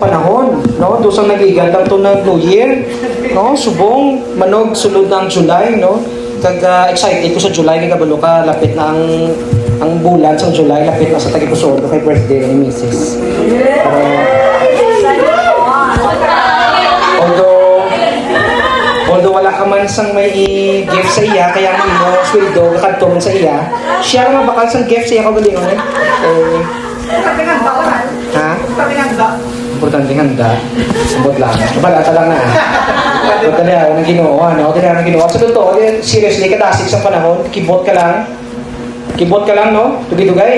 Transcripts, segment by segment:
Panahon, no? Dusang nag-igandang to ng New Year, no? Subong, manog, sulod ng July, no? Excited ko sa July, kaya kabalo ka, lapit na ang bulan sa July, lapit na sa Tagipusodo kay birthday ni Mrs. Although wala ka man sang may gift sa iya, kaya ang ino, sweldo, kakadtong sa iya, siya nga bakal sang gift sa iya kagalingon eh. Ha? Importante handa. Sabot lang. Balata lang na. Pagkali ako ng ginawa, no? Pagkali ako ng ginawa. So, totoo, seriously, katasik sa panahon, kibot ka lang. Kibot ka lang, no? Tugay-tugay,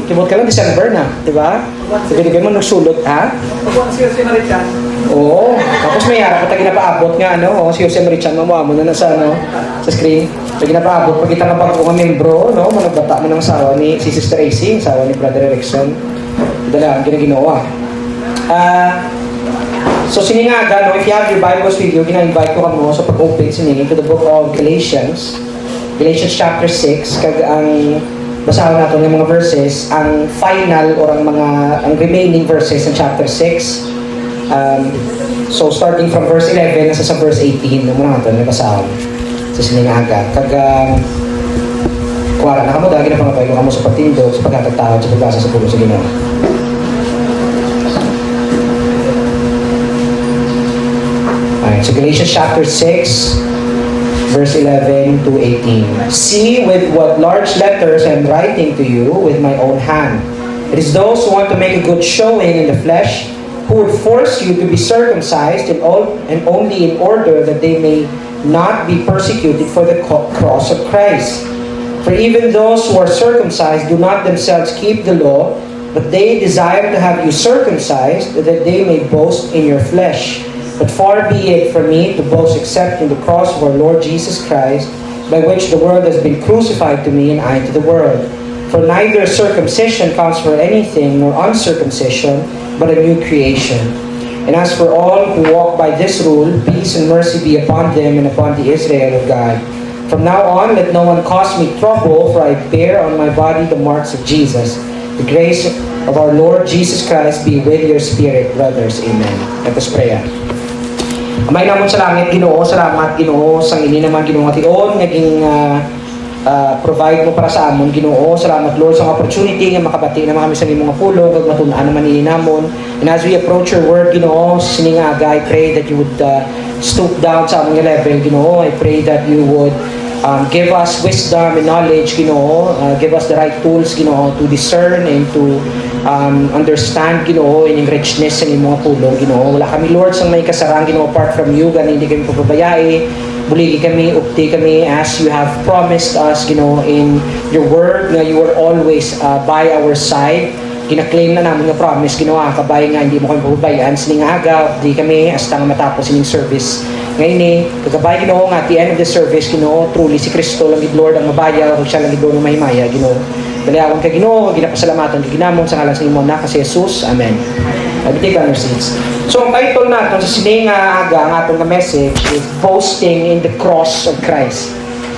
kibot ka lang, December na. Diba? Tugay-tugay mo, nagsulot, ha? Si Jose Marichan. Oo. Tapos may harap pag ginapaabot nga, no? Si Jose Marichan, mamuha mo na sa, no? Sa screen. Pag ginapaabot, pag kita nga bago nga membro, no? Managbata mo ng asawa ni si Sister AC, asawa ni Brother Erickson. Dala, ginaginawa. So siningaga, no, if you have your Bibles with you, gina-invite ko kamo sa pag-open siningin to the book of Galatians chapter 6, kag ang basahan natin ng mga verses, ang final or ang remaining verses ng chapter 6. So starting from verse 11 nasa sa verse 18, no muna natin basahan sa siningaga. Kag kuwara na kamo dagi na pangapay ko kamo sa pagtindog, sa pagkatagtawad, sa pagbasa sa pulo sa Ginoo. So Galatians chapter 6, verse 11 to 18. See with what large letters I am writing to you with my own hand. It is those who want to make a good showing in the flesh who would force you to be circumcised and only in order that they may not be persecuted for the cross of Christ. For even those who are circumcised do not themselves keep the law, but they desire to have you circumcised that they may boast in your flesh. But far be it from me to boast except in the cross of our Lord Jesus Christ, by which the world has been crucified to me and I to the world. For neither circumcision counts for anything, nor uncircumcision, but a new creation. And as for all who walk by this rule, peace and mercy be upon them and upon the Israel of God. From now on, let no one cause me trouble, for I bear on my body the marks of Jesus. The grace of our Lord Jesus Christ be with your spirit, brothers. Amen. Let us pray. Amay namon sa langit, Ginoo, salamat Ginoo sang ini naman Ginoo ation naging provide mo para sa amon Ginoo. Salamat Lord sa opportunity nga makabati na kami sa imong pulo kag matun-an naman ini namon. And as we approach your word Ginoo, siningaga, I pray that you would stoop down sa among level Ginoo. I pray that you would give us wisdom and knowledge Ginoo. Give us the right tools Ginoo to discern and to understand Ginoo in yung richness sa imong pulong Ginoo. Wala kami Lord sang may kasarang Ginoo apart from you, gani hindi kami pababayai. Buligi kami, upti kami as you have promised us Ginoo in your word na you are always by our side. Gina-claim na namin nga promise Ginoo, kabay nga hindi mo kami pababayaan. Siningaga, upti kami hasta nga matapos ining service. Ngayon kagabay Ginoo nga at the end of the service Ginoo, truly si Kristo lang gid Lord ang mabaya kung siya lang gid Lord ang mahimaya Ginoo. Dalayawan ka Ginoo, ginapasalamatan ka ginamon sa ngalan sa imo na kasi Jesus. Amen. Take on your seats. So ang title natin sa siningaga ang atong message is Boasting in the Cross of Christ.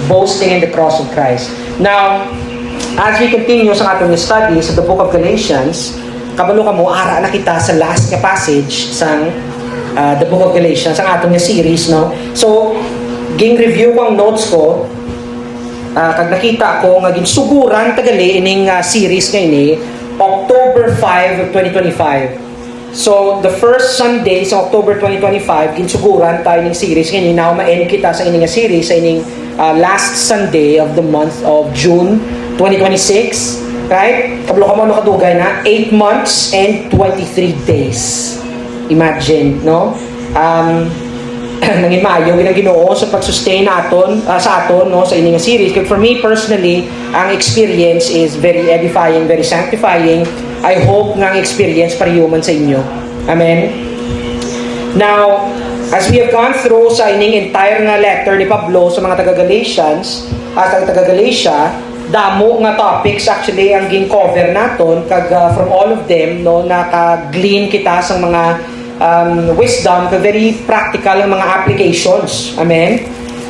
Boasting in the Cross of Christ. Now, as we continue sa atong study sa the book of Galatians, kabalo ka mo, ara na kita sa last nga passage sa the book of Galatians, ang atong series, no? So, ging review ko ang notes ko, kag nakita ko nga ginsuguran tagali ining series nga ini October 5 of 2025. So the first Sunday sa October 2025 ginsuguran tayo ning series nga ini. Now ma-end kita sa ining series sa ining last Sunday of the month of June 2026, right? Kablo ka mo kadugay na 8 months and 23 days. Imagine, no? Nangin maayo ginang Ginoo sa pag-sustain naton sa aton no sa ining series. Kaya for me personally, ang experience is very edifying, very sanctifying. I hope nga ang experience pareho man sa inyo. Amen. Now, as we have gone through sa ining entire nga letter ni Pablo sa mga taga-Galatians at taga-Galatia, damo nga topics actually ang gin-cover naton kag from all of them no naka-glean kita sa mga wisdom, very practical ang mga applications. Amen?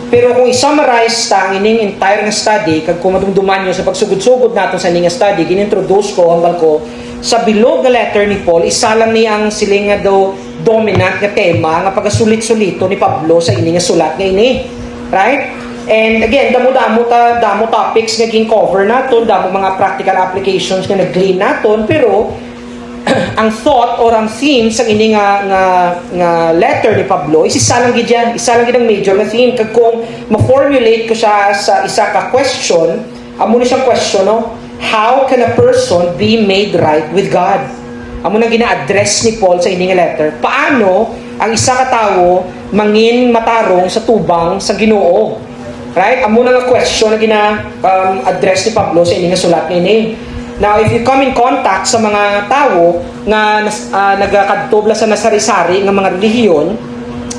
Pero kung i-summarize ta ang ining entire nga study, kag kung madumduman nyo sa pagsugod-sugod natin sa ining nga study, ginintroduce ko, hambal ko, sa bilog nga letter ni Paul, isa lang niya ang siling nga daw dominant nga tema, nga pagasulit-sulito ni Pablo sa ining nga sulat nga ini. Right? And again, damo topics nga gin-cover naton, damo mga practical applications nga nag-glean naton, pero ang thought or ang theme sa ini nga letter ni Pablo is isa lang gid ang major na theme. Kag kung ma-formulate ko siya sa isa ka question, amo na siyang question, no? How can a person be made right with God? Amo na gina-address ni Paul sa ini nga letter. Paano ang isa ka tawo mangin matarong sa tubang sa Ginoo? Right? Amo na nga question na gina-address ni Pablo sa ini nga sulat nga ini. Now, if you come in contact sa mga tao nga nagakadtobla sa nasari-sari ng mga relihiyon,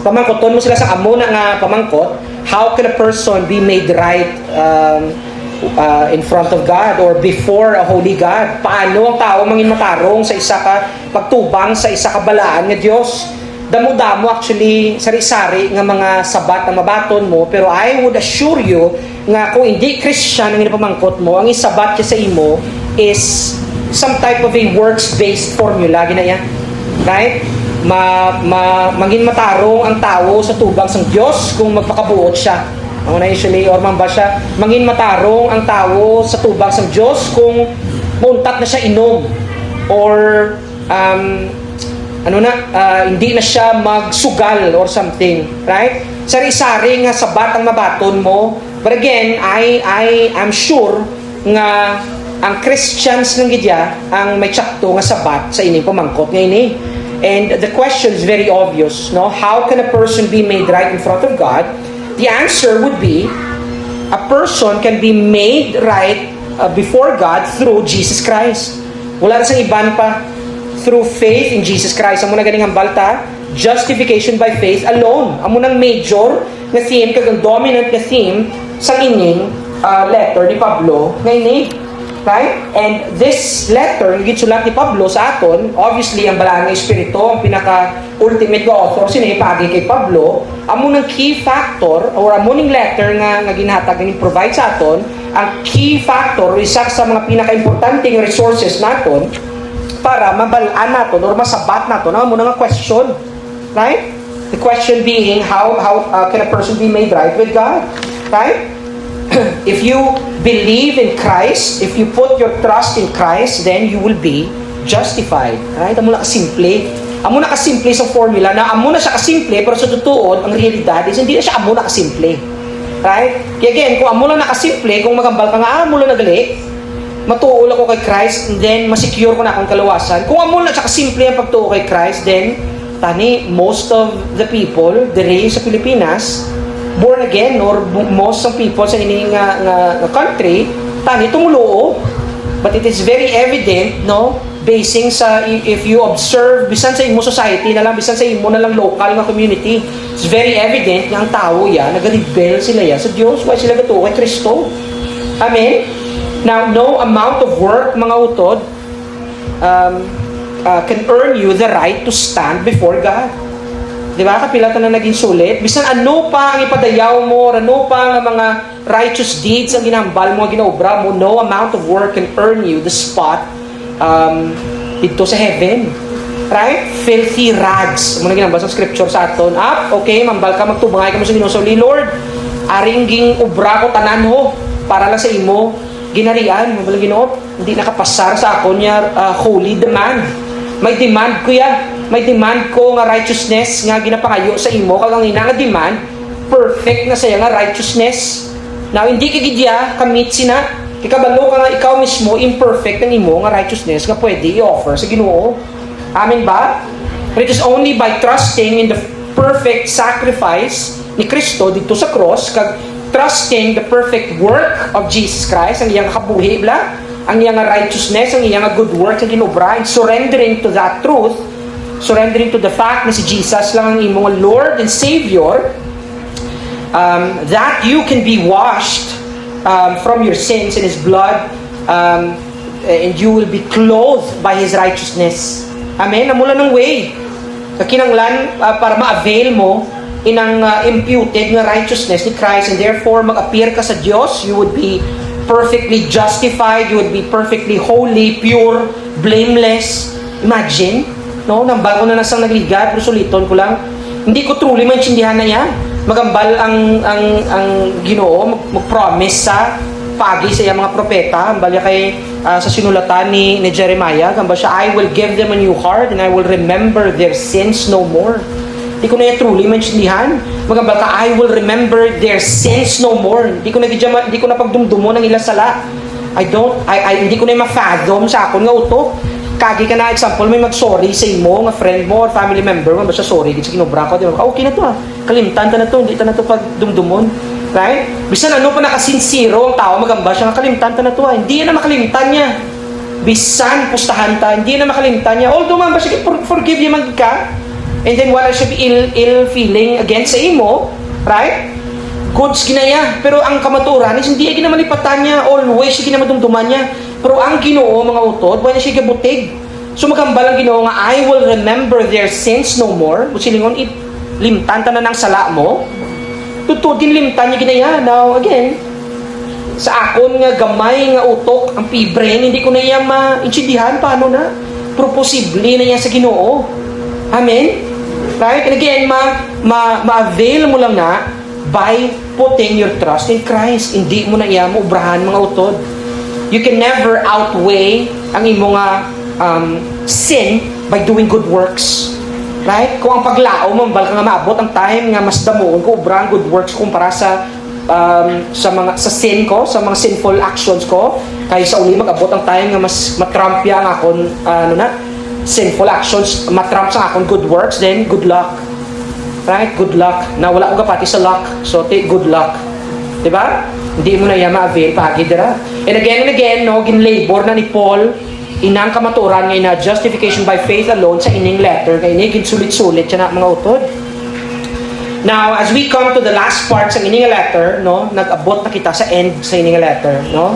pamangkoton mo sila sa amo na nga pamangkot, how can a person be made right in front of God or before a holy God? Paano ang tao mangin matarong sa isa ka pagtubang sa isa ka balaan nga Dios? Damo-damo actually sari-sari nga mga sabat na mabaton mo, pero I would assure you nga kung hindi Christian ang pamangkot mo, ang isabat sa imo is some type of a works-based formula, ginaya. Right? Mangin matarong ang tao sa tubang sang Diyos kung magpakabuot siya. Ang usually, or ba siya, mangin matarong ang tao sa tubang sang Diyos kung mauntat na siya inom. Or, hindi na siya magsugal or something. Right? Sari-sari nga sabat ang mabaton mo. But again, I'm sure nga ang Christians ng gidya ang may tsakto nga sabat sa ining pamangkot nga ini. And the question is very obvious, no? How can a person be made right in front of God? The answer would be a person can be made right before God through Jesus Christ. Wala na sang iban pa. Through faith in Jesus Christ. Amo na ganing hambal ta, justification by faith alone. Amo nang major nga theme, kag ang dominant nga theme sa ining letter ni Pablo nga ini. Right? And this letter, gitsulat ni Pablo sa aton, obviously, ang balaan ng Espiritu, ang pinaka-ultimate author, sinipagi kay Pablo, amo ng key factor, or amo ng letter nga ginhatag, nga provide sa aton, ang key factor, isa sa mga pinaka-importanting resources naton, para mabalaan naton, or masabat naton, amo na nga question. Right? The question being, how can a person be made right with God? Right? If you believe in Christ, if you put your trust in Christ, then you will be justified. Right? Amo na kasimple. Amo na kasimple sa formula na amo na siya kasimple, pero sa totoo, ang realidad is hindi na siya amo na kasimple. Right? Kaya again, kung amo na nakasimple, kung magambal ka nga, amo na nagali, matuol ako kay Christ, and then masecure ko na akong kalawasan. Kung amo na siya kasimple ang pagtuo kay Christ, then tani, most of the people, diri sa Pilipinas, born again, or most of people sa ining nga country, tani tumulo. But it is very evident, no, basing sa, if you observe, bisan sa imo society na lang, bisan sa imo na lang local nga community, it's very evident nga ang tao yan, nag-rebel sila yan sa Diyos, why sila gato kay Kristo. Amen? Now, no amount of work, mga utod, can earn you the right to stand before God. Di ba? Kapilatan na naging sulit. Bisan ano pa ang ipadayaw mo, ano pa ang mga righteous deeds ang ginambal mo, ginaobra mo, no amount of work can earn you the spot dito sa heaven. Right? Filthy rags. Muna ginambal sa scripture sa aton. Okay, mambal ka, magtubangay ka mo sa Ginoo. Lord, aring ging obra ko tanan ho, para lang sa imo ginarian. Mambal Ginoo, hindi nakapasar sa akon niya holy demand. May demand ko ya. May demand ko nga righteousness nga ginapangayo sa imo, kagang ina nga demand perfect na saya nga righteousness. Now hindi kagidya kamit sina kikabalo ka nga ikaw mismo imperfect ang imo nga righteousness nga pwede i-offer sa Ginoo. Amen ba? But it is only by trusting in the perfect sacrifice ni Kristo dito sa cross, kag trusting the perfect work of Jesus Christ, ang iyang kabuhi bla, ang iyang righteousness, ang iyang good work ang ginobra, and surrendering to that truth, surrendering to the fact na si Jesus lang ang imong Lord and Savior, that you can be washed from your sins in His blood, and you will be clothed by His righteousness. Amen? Namula ng way. Kakinanglan, para ma-avail mo inang imputed nga righteousness ni Christ, and therefore mag-appear ka sa Dios, you would be perfectly justified, you would be perfectly holy, pure, blameless. Imagine, no? Nambal ko na nasang nagligad, pero suliton ko lang. Hindi ko truly maintindihan na yan. Magambal ang Ginoo, mag-promise sa pagi sa iyang mga propeta, ambal kay sa sinulatan ni Jeremiah, gamba siya, I will give them a new heart and I will remember their sins no more. Hindi ko na truly maintindihan. Magambal ka, I will remember their sins no more. Hindi ko na pagdumdumo ng ilang sala. Hindi ko na ma-fathom sa akon nga utok. Kagi ka na, example, may mag-sorry sa imo, nga friend mo or family member mo, basta sorry, di sa kinubra ko, okay na to kalimtan ta na to, hindi ta na to pagdumdumon. Right? Bisan ano pa nakasinsiro ang tao, magamba siya, kalimtan ta na to hindi yan na makalimtan niya. Bisan, pustahan ta, hindi yan na makalimtan niya. Although man, basta forgive you man ka, and then wala siya ill feeling against sa imo, right? Goods ginaya. Pero ang kamaturan is hindi ay ginamalipatan niya, always siya ginamadumduman niya. Pero ang Ginoo, mga utod, wala siya gabutig. So magambal ang Ginoo nga, I will remember their sins no more. Busilingon, limtan ta na ng sala mo. Tutudin limtan niya ginaya. Now, again, sa akon nga gamay nga utok, ang pibrain, hindi ko na iya ma-intindihan paano na. Pero posible na iya sa Ginoo. Amen? Right? And again, ma-avail mo lang na by putting your trust in Christ. Hindi mo na iya ubrahan, mga utod. You can never outweigh ang imong sin by doing good works. Right? Kung ang paglao mo, bal ka nga maabot ang time nga mas damuon ko ubrang good works kumpara sa sin ko, sa mga sinful actions ko, kaysa uli mag-abot ang time nga mas matrampya ang akon sinful actions, matramp sa akon good works, then good luck. Right? Good luck. Na wala ko kapati sa luck. So take good luck. Diba? Hindi mo na yan ma-avail pagi dira. And again, no, ginlabor na ni Paul inang kamaturan ngayon na justification by faith alone sa ining letter. Ngayon, ginsulit-sulit siya na mga utod. Now, as we come to the last part sa ining letter, no, nag-abot na kita sa end sa ining letter, no?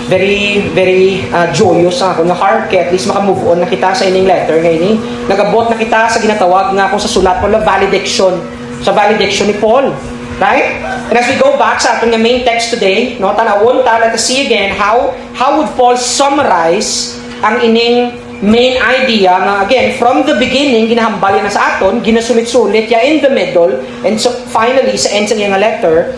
Very, very joyous ang akong heart, kaya at least makamove on na kita sa ining letter ngayon. Nag-abot na kita sa ginatawag nga kung sa sulat po na valediction. Sa valediction ni Paul. Right? And as we go back sa ating main text today, no, tanawon ta, let us see again how would Paul summarize ang ining main idea nga again from the beginning ginahambal na sa aton, ginasulit-sulit ya in the middle, and so finally sa end sa iyang letter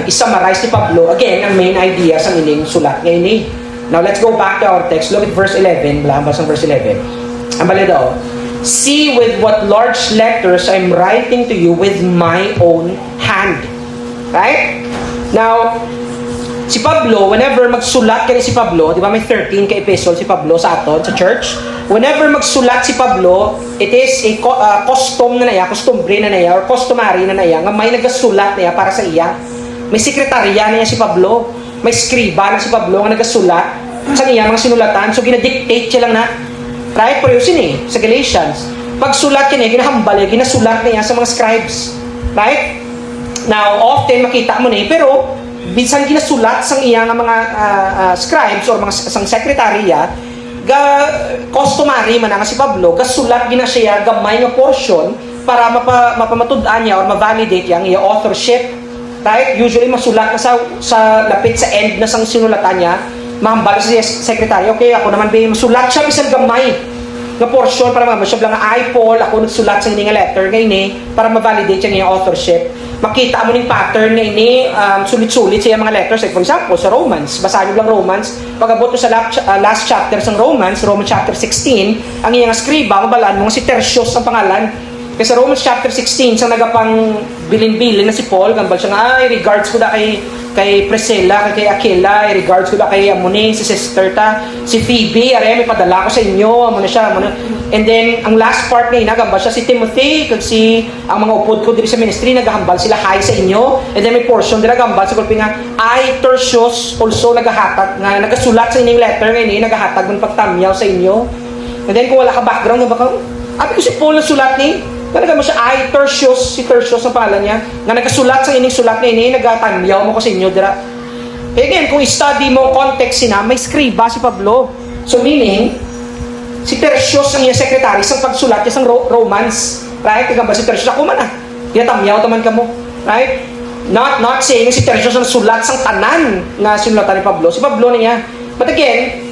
i-summarize ni Pablo again ang main idea sa ining sulat ngayon ni. Now let's go back to our text. Look at verse 11. Balambas ang verse 11. Ang bali daw, see with what large letters I'm writing to you with my own hand. Right? Now, si Pablo, whenever magsulat kaya si Pablo, di ba may 13 ka epistle si Pablo sa aton, sa church? Whenever magsulat si Pablo, it is a custom na naya, customary na naya, or customary na naya, nga may nagasulat naya para sa iya. May sekretarya na si Pablo, may skriba na si Pablo nga nagasulat sa iya mga sinulatan, so ginadictate siya lang na. Right? Pero yun sa Galatians. Pagsulat niya, ginahambal niya, ginasulat niya sa mga scribes. Right? Now, often makita mo pero minsan ginasulat sa iya nga mga scribes or mga sang sekretarya, customary man nga si Pablo, gasulat gina siya gamay nga portion para mapamatud-an niya or ma-validate niya ang iya authorship. Right? Usually masulat na sa lapit sa end na sang sinulatan niya, mahambal sa sekretary, okay, ako naman masulat siya bisan gamay nga portion para siya lang nga Paul, ako nagsulat sa nga letter ngayon para ma-validate siya nga authorship. Makita mo ning pattern na sulit-sulit sa mga letters. Like for example, sa Romans, basahin mo lang Romans, pag-abot sa last chapter sa Romans chapter 16, ang iyang skriba, mabalaan mo si Tertius ang pangalan. Kasi sa Romans chapter 16, sa nagapang bilin-bilin na si Paul, gambal siya nga, regards ko da kay Priscilla, kay Aquila, regards ko da kay Amone, si sister ta, si Phoebe, may padala ko sa inyo, amo na siya, amo na. And then, ang last part ngayon, nagambal siya si Timothy, kasi ang mga upod ko dito sa ministry, nagahambal sila hi sa inyo. And then may portion din nagambal sa kulpi nga, Tertius also nagahatag, nga nagasulat sa inyong letter ngayon, nagahatag ng pagtamyaw sa inyo. And then kung wala ka background, abi ko si Paul na sulat ni, talaga mo siya, Tertius, si Tertius ang pangalan niya, nga nagkasulat sa ining sulat na ini, nagatamyaw mo ko sa inyo, dira. Kaya again, kung i-study mo context sina, may skriba si Pablo. So meaning, si Tertius ang iyang secretary sa pagsulat niya sa Romans. Right? Kagamba si Tertius, ako man Tinatamyaw taman ka mo. Right? Not saying si Tertius ang sulat sang tanan nga sinulatan ni Pablo. Si Pablo niya. But again,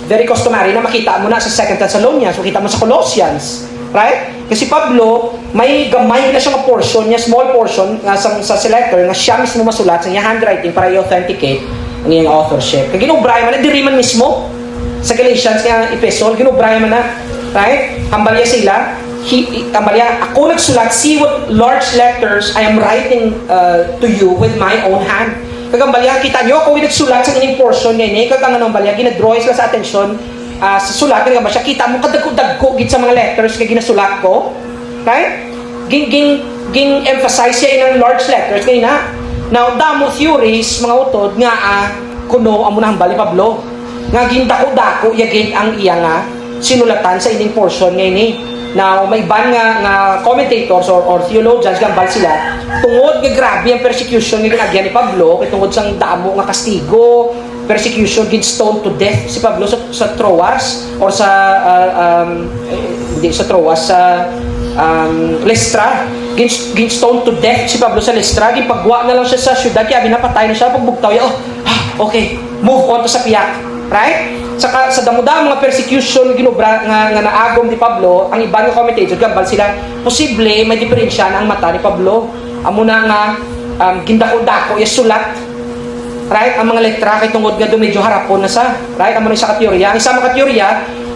very customary na makita mo na sa 2 Thessalonians, makita mo sa Colossians. Right? Kasi Pablo, may gamay na siyang portion niya, small portion nga sa letter nga siya mismo masulat sa iyang handwriting para i-authenticate ang iyang authorship. Kaya ginubraya man na, diri man mismo sa Galatians nga epistle, ginubraya man na. Right? Hambalya sila. Ako nagsulat, see what large letters I am writing to you with my own hand. Kagambalya, kita nyo, ako nagsulat sa inyong portion ngayon, kaganganong balya, ginadraw sila sa atensyon sa sulat, kagamba siya, kita mo kadagko-dagko git sa mga letters kaya ginasulat ko. Right? Ging-emphasize siya in large letters ngayon na. Now, damo theories, mga utod, nga kuno, amo na hambali Pablo. Nga gindako-dako, yagin ang iya nga, sinulatan sa inyong portion ngayon eh. Now, may iban nga commentators or theologians gambal sila tungod nga grabe ang persecution nga ginagyan ni Pablo kay tungod sang damo nga kastigo, persecution, gin-stoned to death si Pablo sa Troas or sa Lystra. Gin-stoned to death si Pablo sa Lystra. Ginpagwa na lang siya sa syudad kaya binapatay na siya pagbugtaw niya. Okay, move on to sa piyak. Right? Saka sa damo-damo mga persecution ginubra nga naagom ni Pablo, ang iba nga commentators gambal sila posible may diferensya na ang mata ni Pablo. Amo na nga gindako-dako ya sulat. Right? Ang mga letra kay tungod nga medyo harapon na sa. Right? Amo na sa kateorya. Ang isa mga kateorya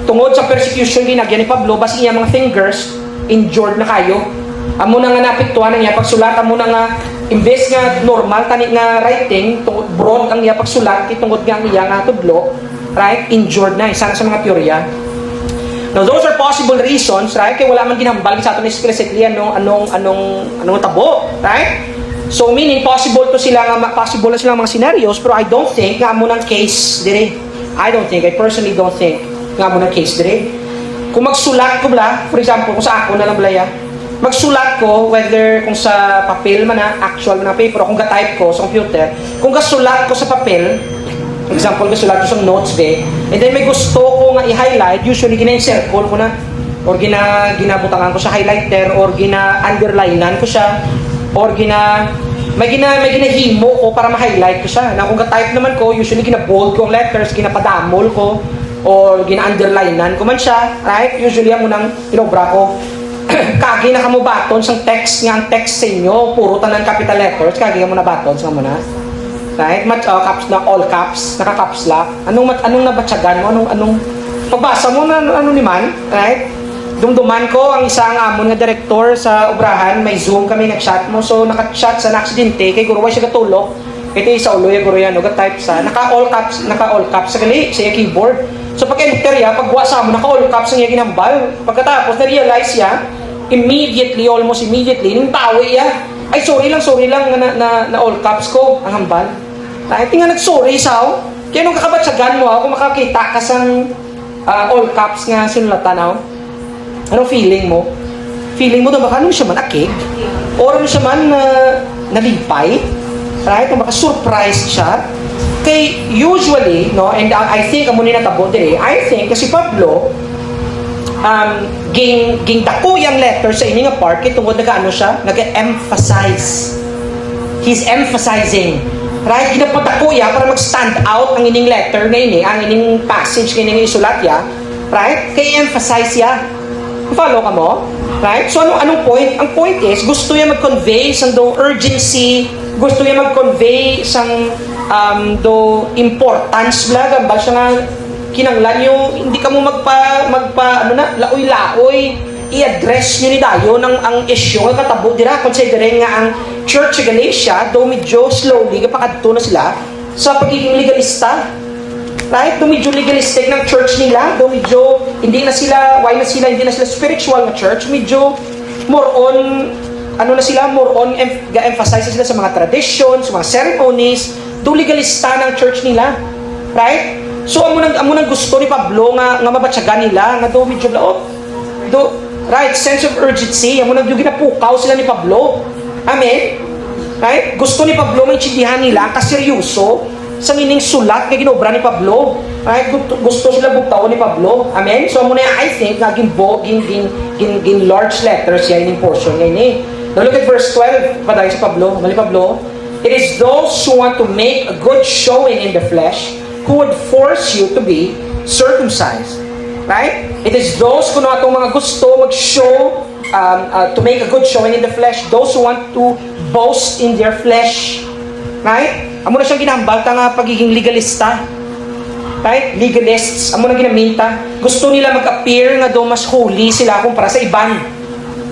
tungod sa persecution ginagyan ni Pablo basi iya mga fingers injured na kayo. Amo na nga napiktuhan niya pagsulat, amo na nga imbes nga normal tani nga writing tungod broad ang iya pagsulat kay tungod nga ang iya nga tudlo. Right? Injured na. Isa na sa mga teorya. Now, those are possible reasons, right? Kaya wala man ginambal sa atin explicitly anong tabo, right? So, meaning, possible na sila mga scenarios, pero I don't think nga mo ng case dire. I personally don't think nga mo ng case dire. Kung magsulat ko bala, for example, kung sa ako na lang balaya, magsulat ko, whether kung sa papel man na, actual man na paper, o kung ga-type ko sa computer, kung gasulat ko sa papel, example, gasulat ko sa notes and then may gusto ko nga i-highlight, usually gina-circle ko na, or ginabutangan ko sa highlighter, or gina-underlinean ko siya, or may ginahimo ko para ma-highlight ko siya. Na kung ka-type naman ko, usually gina-bold ko ang letters, ginapadamol ko, or gina-underlinean ko man siya, right? Usually ang unang tinobra ko, kagi na kamo baton sang text nga ang text sa inyo, puro tanan capital letters, kagi ka mo na baton sa muna. Right? Caps na all caps, naka-caps lock. Anong nabatsagan mo? Anong pagbasa mo na ano ni man, right? Dumduman ko ang isang amon nga director sa obrahan, may Zoom kami nag-chat mo. So naka-chat sa aksidente kay guro siya katulog. Ito isa ulo yung guro yan, naka-type sa naka-all caps sa gali sa keyboard. So pag-enter ya, pagwa sa mo naka-all caps ang ginambal. Pagkatapos na-realize ya, almost immediately, nung tawi ya, ay sorry lang na all caps ko ang hambal. Ay tinga nag-sorry sao. Kaya nung kakabatsagan mo kung makakita ka sang all caps nga sinulatan ako. Anong feeling mo? Feeling mo na baka ano siya man akig? Or ano siya man nalipay? Right? O baka surprise siya? Kay usually, no, and I think amo ni natabo dire, I think kasi Pablo ging dako yang letter sa ini nga part kay tungod nagaano siya, naga-emphasize. He's emphasizing. Right? Ginapatako ya para mag-stand out ang ining letter na ini, ang ining passage na ining isulat ya. Right? Kay emphasize ya. Follow ka mo? Right? So anong point? Ang point is gusto niya mag-convey sang do urgency, gusto niya mag-convey sang do importance bla gambal siya nga kinanglan yung hindi ka mo laoy-laoy i-address nyo ni dayo ng ang issue nga katabo dira considering nga ang Church sa Galatia do medyo slowly kapakadto na sila sa pagiging legalista, right? Do medyo legalistic ng church nila, do medyo hindi na sila spiritual na church, medyo more on emphasize sila sa mga traditions, mga ceremonies, do legalista ng church nila, right? So amo nang gusto ni Pablo nga mabatsagan nila nga do medyo right, sense of urgency, amo nang ginapukaw sila ni Pablo. Amen. Right? Gusto ni Pablo maintindihan nila kaseryoso sa ining sulat kay ginobra ni Pablo. Right? Gusto sila bugtaw ni Pablo. Amen. So amo na I think gin large letters yan ining portion ngayon eh. Now look at verse 12. Paday si Pablo. Mali Pablo. It is those who want to make a good showing in the flesh who would force you to be circumcised. Right? It is those kung ano itong mga gusto mag-show, to make a good showing in the flesh, those who want to boast in their flesh. Right? Amo na siyang ginahambal nga pagiging legalista. Right? Legalists. Amo na ginaminta. Gusto nila mag-appear nga do mas holy sila kumpara sa iban.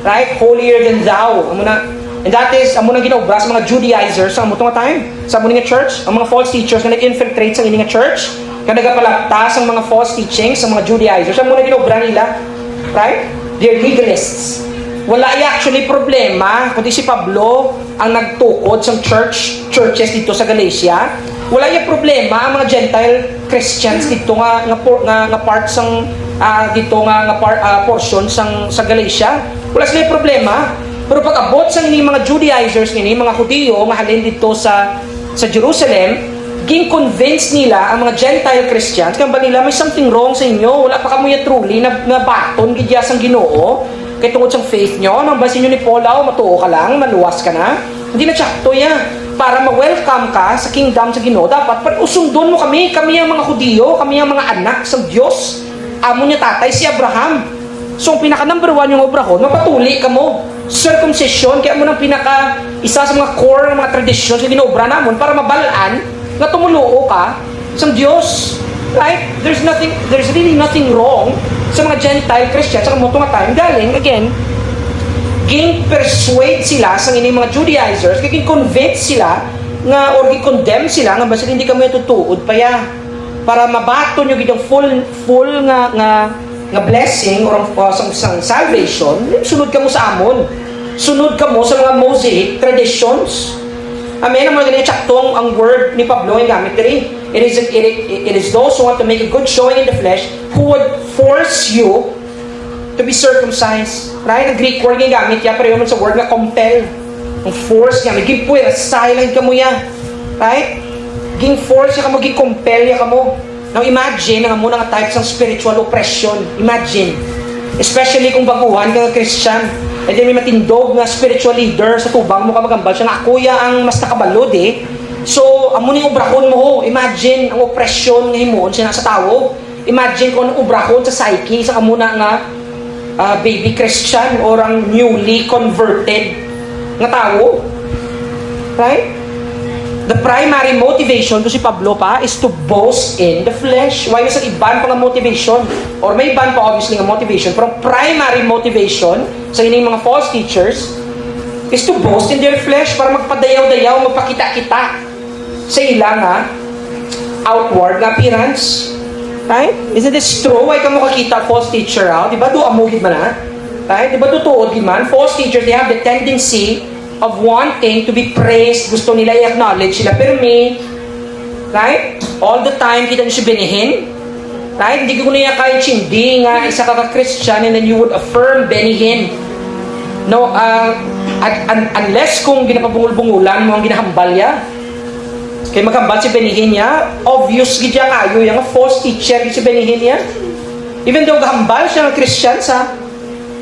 Right? Holier than thou. Amo na. And that is, amo na ginaobra sa mga Judaizers sa amo nga time. Sa amo nga church. Ang mga false teachers na nag-infiltrate sa ining church. Kaya nagapalagtas ang mga false teachings sa mga Judaizers. Amo na ginaobra nila. Right? They're legalists. Wala actually problema kundi si Pablo ang nagtukod sa churches dito sa Galacia. Wala yung problema ang mga Gentile Christians dito nga part sang dito nga portion sa Galacia. Wala sila yung problema. Pero pag abot sa ini mga Judaizers nini, mga Hudiyo nga halin dito sa Jerusalem, gin-convince nila ang mga Gentile Christians kaya ba nila may something wrong sa inyo. Wala pa kamuya truly na baton gidya sang Ginoo. Kaya tungod sa faith nyo, nang basin nyo ni Paulaw, matuo ka lang, maluwas ka na. Hindi na tsakto yan. Para ma-welcome ka sa kingdom sa Ginoo, dapat usundon mo kami ang mga Hudiyo, kami ang mga anak sa Diyos. Amo niya tatay, si Abraham. So, ang pinaka-number 1 yung obrahon, mapatuli ka mo. Circumcision, kaya mo ng isa sa mga core ng mga tradisyon sa ginobra namon para mabalaan na tumuluo ka sa Diyos. Right? There's really nothing wrong sa mga Gentile Christians sa mga time. Galing, again, persuade sila sa ining mga Judaizers, convince sila nga or condemn sila nga basta hindi kami tutuod pa ya para mabato nyo gitong full nga blessing or sang salvation. Sunod ka mo sa amon. Sunod ka mo sa mga Mosaic traditions. Amen. Ang mga ganyan tsaktong ang word ni Pablo yung gamit rin. It is those who want to make a good showing in the flesh who would force you to be circumcised. Right? Ang Greek word yung gamit yan, pero yung sa word na compel. Ang force niya, may gipuya, silent ka mo yan. Right? Ging force niya ka mo, ging compel niya ka mo. Now imagine, nga muna nga types ng spiritual oppression. Imagine. Especially kung baguhan ka ng Christian. And then may matindog na spiritual leader sa tubang mo ka magambal siya nga kuya ang mas nakabalod eh. So, amo ning ubrahon mo. Imagine ang oppression nga himuon siya sa tao. Imagine kung anong ubrahon sa psyche sa amuna nga baby Christian or ang newly converted nga tao. Right? The primary motivation to si Pablo pa is to boast in the flesh. Why is iban pa nga motivation? Or may iban pa obviously nga motivation. Pero primary motivation sa ining mga false teachers is to boast in their flesh para magpadayaw-dayaw, magpakita-kita sa ilang outward na appearance. Right? Isn't this true? Why ka mo kakita false teacher out? Diba do amugid man na? Right? Diba tutuod din man? False teachers, they have the tendency of wanting to be praised. Gusto nila i-acknowledge sila. Pero me, right? All the time, kita nyo siya binihin. Right? Hindi ko niya kahit hindi nga isa ka Christian and then you would affirm benihin. No, unless kung ginapabungul-bungulan mo ang ginahambal ya. Kaya maghambal si benihin niya, obviously diya kayo, yung false teacher si benihin niya. Even though gahambal siya ng Christian sa,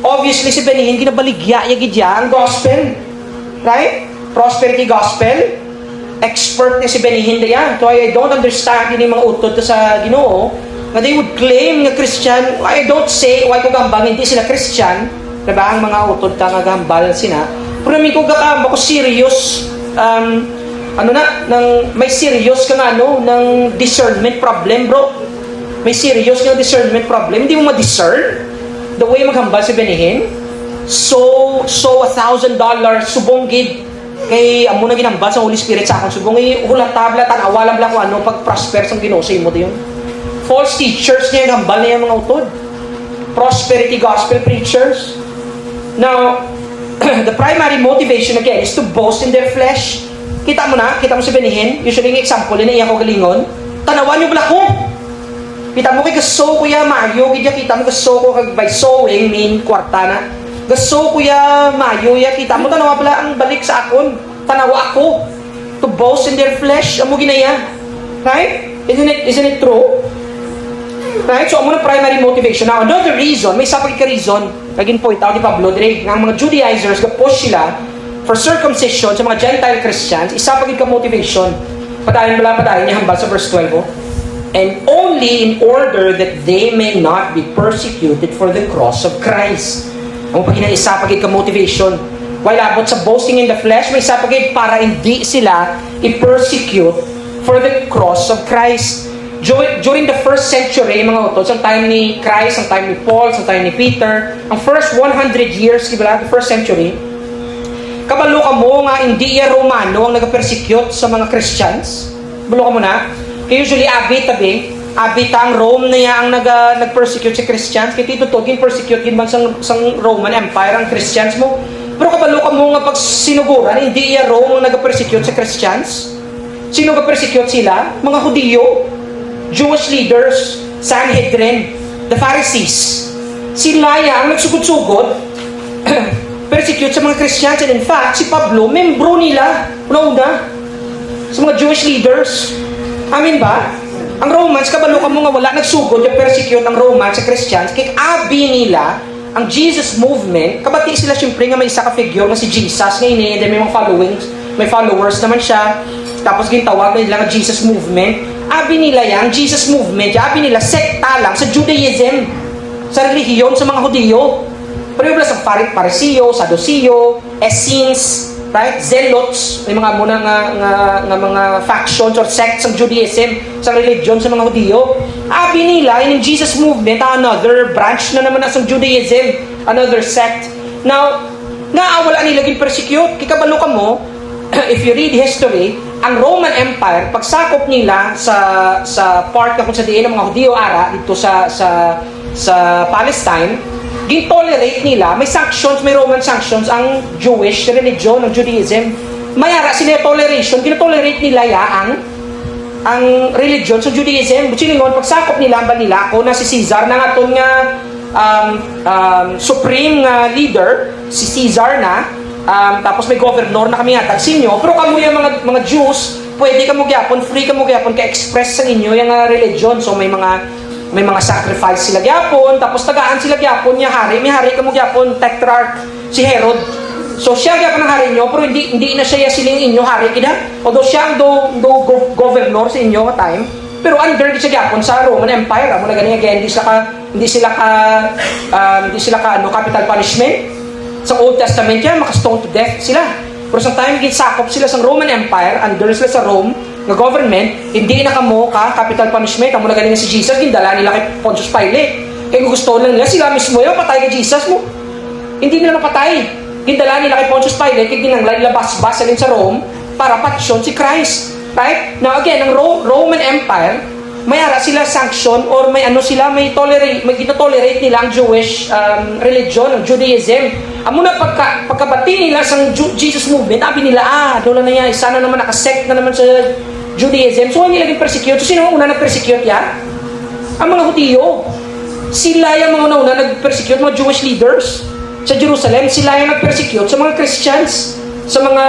obviously si benihin, ginabaligya niya gidya ang gospel. Right? Prosperity gospel. Expert niya si benihin niya. So I don't understand yung mga utod sa Ginoo. Na they would claim nga Christian. I don't say, why ko gambal, hindi sila Christian. Diba? Ang mga utod ka nga gambal sila. Pero namin ko ako serious, may serious ka nga, ng discernment problem, bro. May serious nga discernment problem. Hindi mo ma-discern the way maghambal si benihin. So $1,000 subong gid kay amo na ginambal sa Holy Spirit sa akong subong ay hulat tabla tanawa lang ko ano pag prosper sang Ginoo sa imo diyon. False teachers niya gambal niya mga utod. Prosperity gospel preachers. Now, the primary motivation again is to boast in their flesh. Kita mo si benihin, usually yung example na iya ko galingon. Tanawan niyo bala ko. Kita mo kay gaso kuya Mario, kita mo gaso ko kag by sowing mean kwarta na. Gaso kuya Mayo ya kita mo tanawa pala ang balik sa akon. Tanawa ako to boast in their flesh. Amo ginaya. Right? Isn't it true? Right? So amo na primary motivation. Now another reason, may isa pa ka reason, naging point out ni Pablo dire nga mga Judaizers ga push sila for circumcision sa mga Gentile Christians, isa pagid ka motivation. Padayon niya hambal sa verse 12. Oh. And only in order that they may not be persecuted for the cross of Christ. Ang pagid na isa pagid ka motivation. While abot sa boasting in the flesh, may isa pagid para hindi sila i-persecute for the cross of Christ. During the first century, mga utod, ang time ni Christ, ang time ni Paul, ang time ni Peter, ang first 100 years, the first century, kabalo ka mo nga hindi Romano ang nag-persecute sa mga Christians. Kabalo ka mo na. Kaya usually, abit ang Rome na yan ang nag-persecute sa Christians. Kaya tito to, persecute din man sang Roman Empire ang Christians mo. Pero kabalo ka mo nga pag sinuguran, hindi Rome ang nag-persecute sa Christians. Sino nag-persecute sila? Mga Hudiyo. Jewish leaders, Sanhedrin, the Pharisees. Sila ang nagsugod-sugod, persecute sa mga Christians. And in fact, si Pablo, membro nila, una sa mga Jewish leaders. Amin ba? Ang Romans, kabalo ka mo nga wala nagsugod yung persecute ang Romans sa Christians, kaya abi nila, ang Jesus movement, kabati sila siyempre nga may isa ka figure na si Jesus, ngayon may mga followers naman siya, tapos gintawag na nila nga Jesus movement. Abi nila yan, Jesus movement, abi nila sekta lang sa Judaism, sa relihiyon sa mga Hudiyo. Pero yung sa Pariseo, Sadduceo, Essenes, right? Zealots, may mga muna nga mga factions or sects ng Judaism, sa religion sa mga Hudiyo. Abi nila, in Jesus movement, another branch na naman sa Judaism, another sect. Now, wala nila gin persecute, kikabalo ka mo, if you read history, ang Roman Empire, pagsakop nila sa part na kung sa diin ng mga Hudiyo ara dito sa Palestine, gin-tolerate nila, may sanctions, may Roman sanctions ang Jewish religion, ang Judaism. Mayara sila toleration, gin-tolerate nila ang religion sa Judaism. Butsilingon, pagsakop nila, ako na si Caesar, na nga ito nga supreme leader, si Caesar na, tapos may governor na kami hatag sa inyo, pero kamo yung mga Jews, pwede ka mo gyapon, free ka mo gyapon, ka-express sa inyo yung religion. So may mga sacrifice sila gyapon, tapos tagaan sila gyapon niya hari, may hari ka mo gyapon, tetrarch si Herod. So siya gyapon ang hari nyo, pero hindi na siya siling inyo hari kina. Although siya ang governor sa inyo ka time, pero under siya gyapon sa Roman Empire. Amo na gani again, hindi sila capital punishment. Sa Old Testament yan, makastone to death sila. Pero sa time ginsakop sila sa Roman Empire, under sila sa Rome, nga government, hindi na kamo capital punishment. Amo na galing si Jesus, gindala nila kay Pontius Pilate. Kaya gusto lang nila, sila mismo yung patay kay Jesus mo. Hindi nila mapatay. Gindala nila kay Pontius Pilate, kaya ginanglan nila bas-bas sa Rome, para patisyon si Christ. Right? Now again, ang Roman Empire, mayara sila sanction or may gina-tolerate nila ang Jewish religion, ang Judaism. Amo na pagkabati nila sa Jesus movement, abi nila, doon na yan, sana naman nakasect na naman sa Judaism. So, hindi nila persecute. So, sino ang una nag-persecute yan? Ang mga Hudiyo. Sila yung mga una nag-persecute, mga Jewish leaders sa Jerusalem. Sila yung nag-persecute sa mga Christians, sa mga,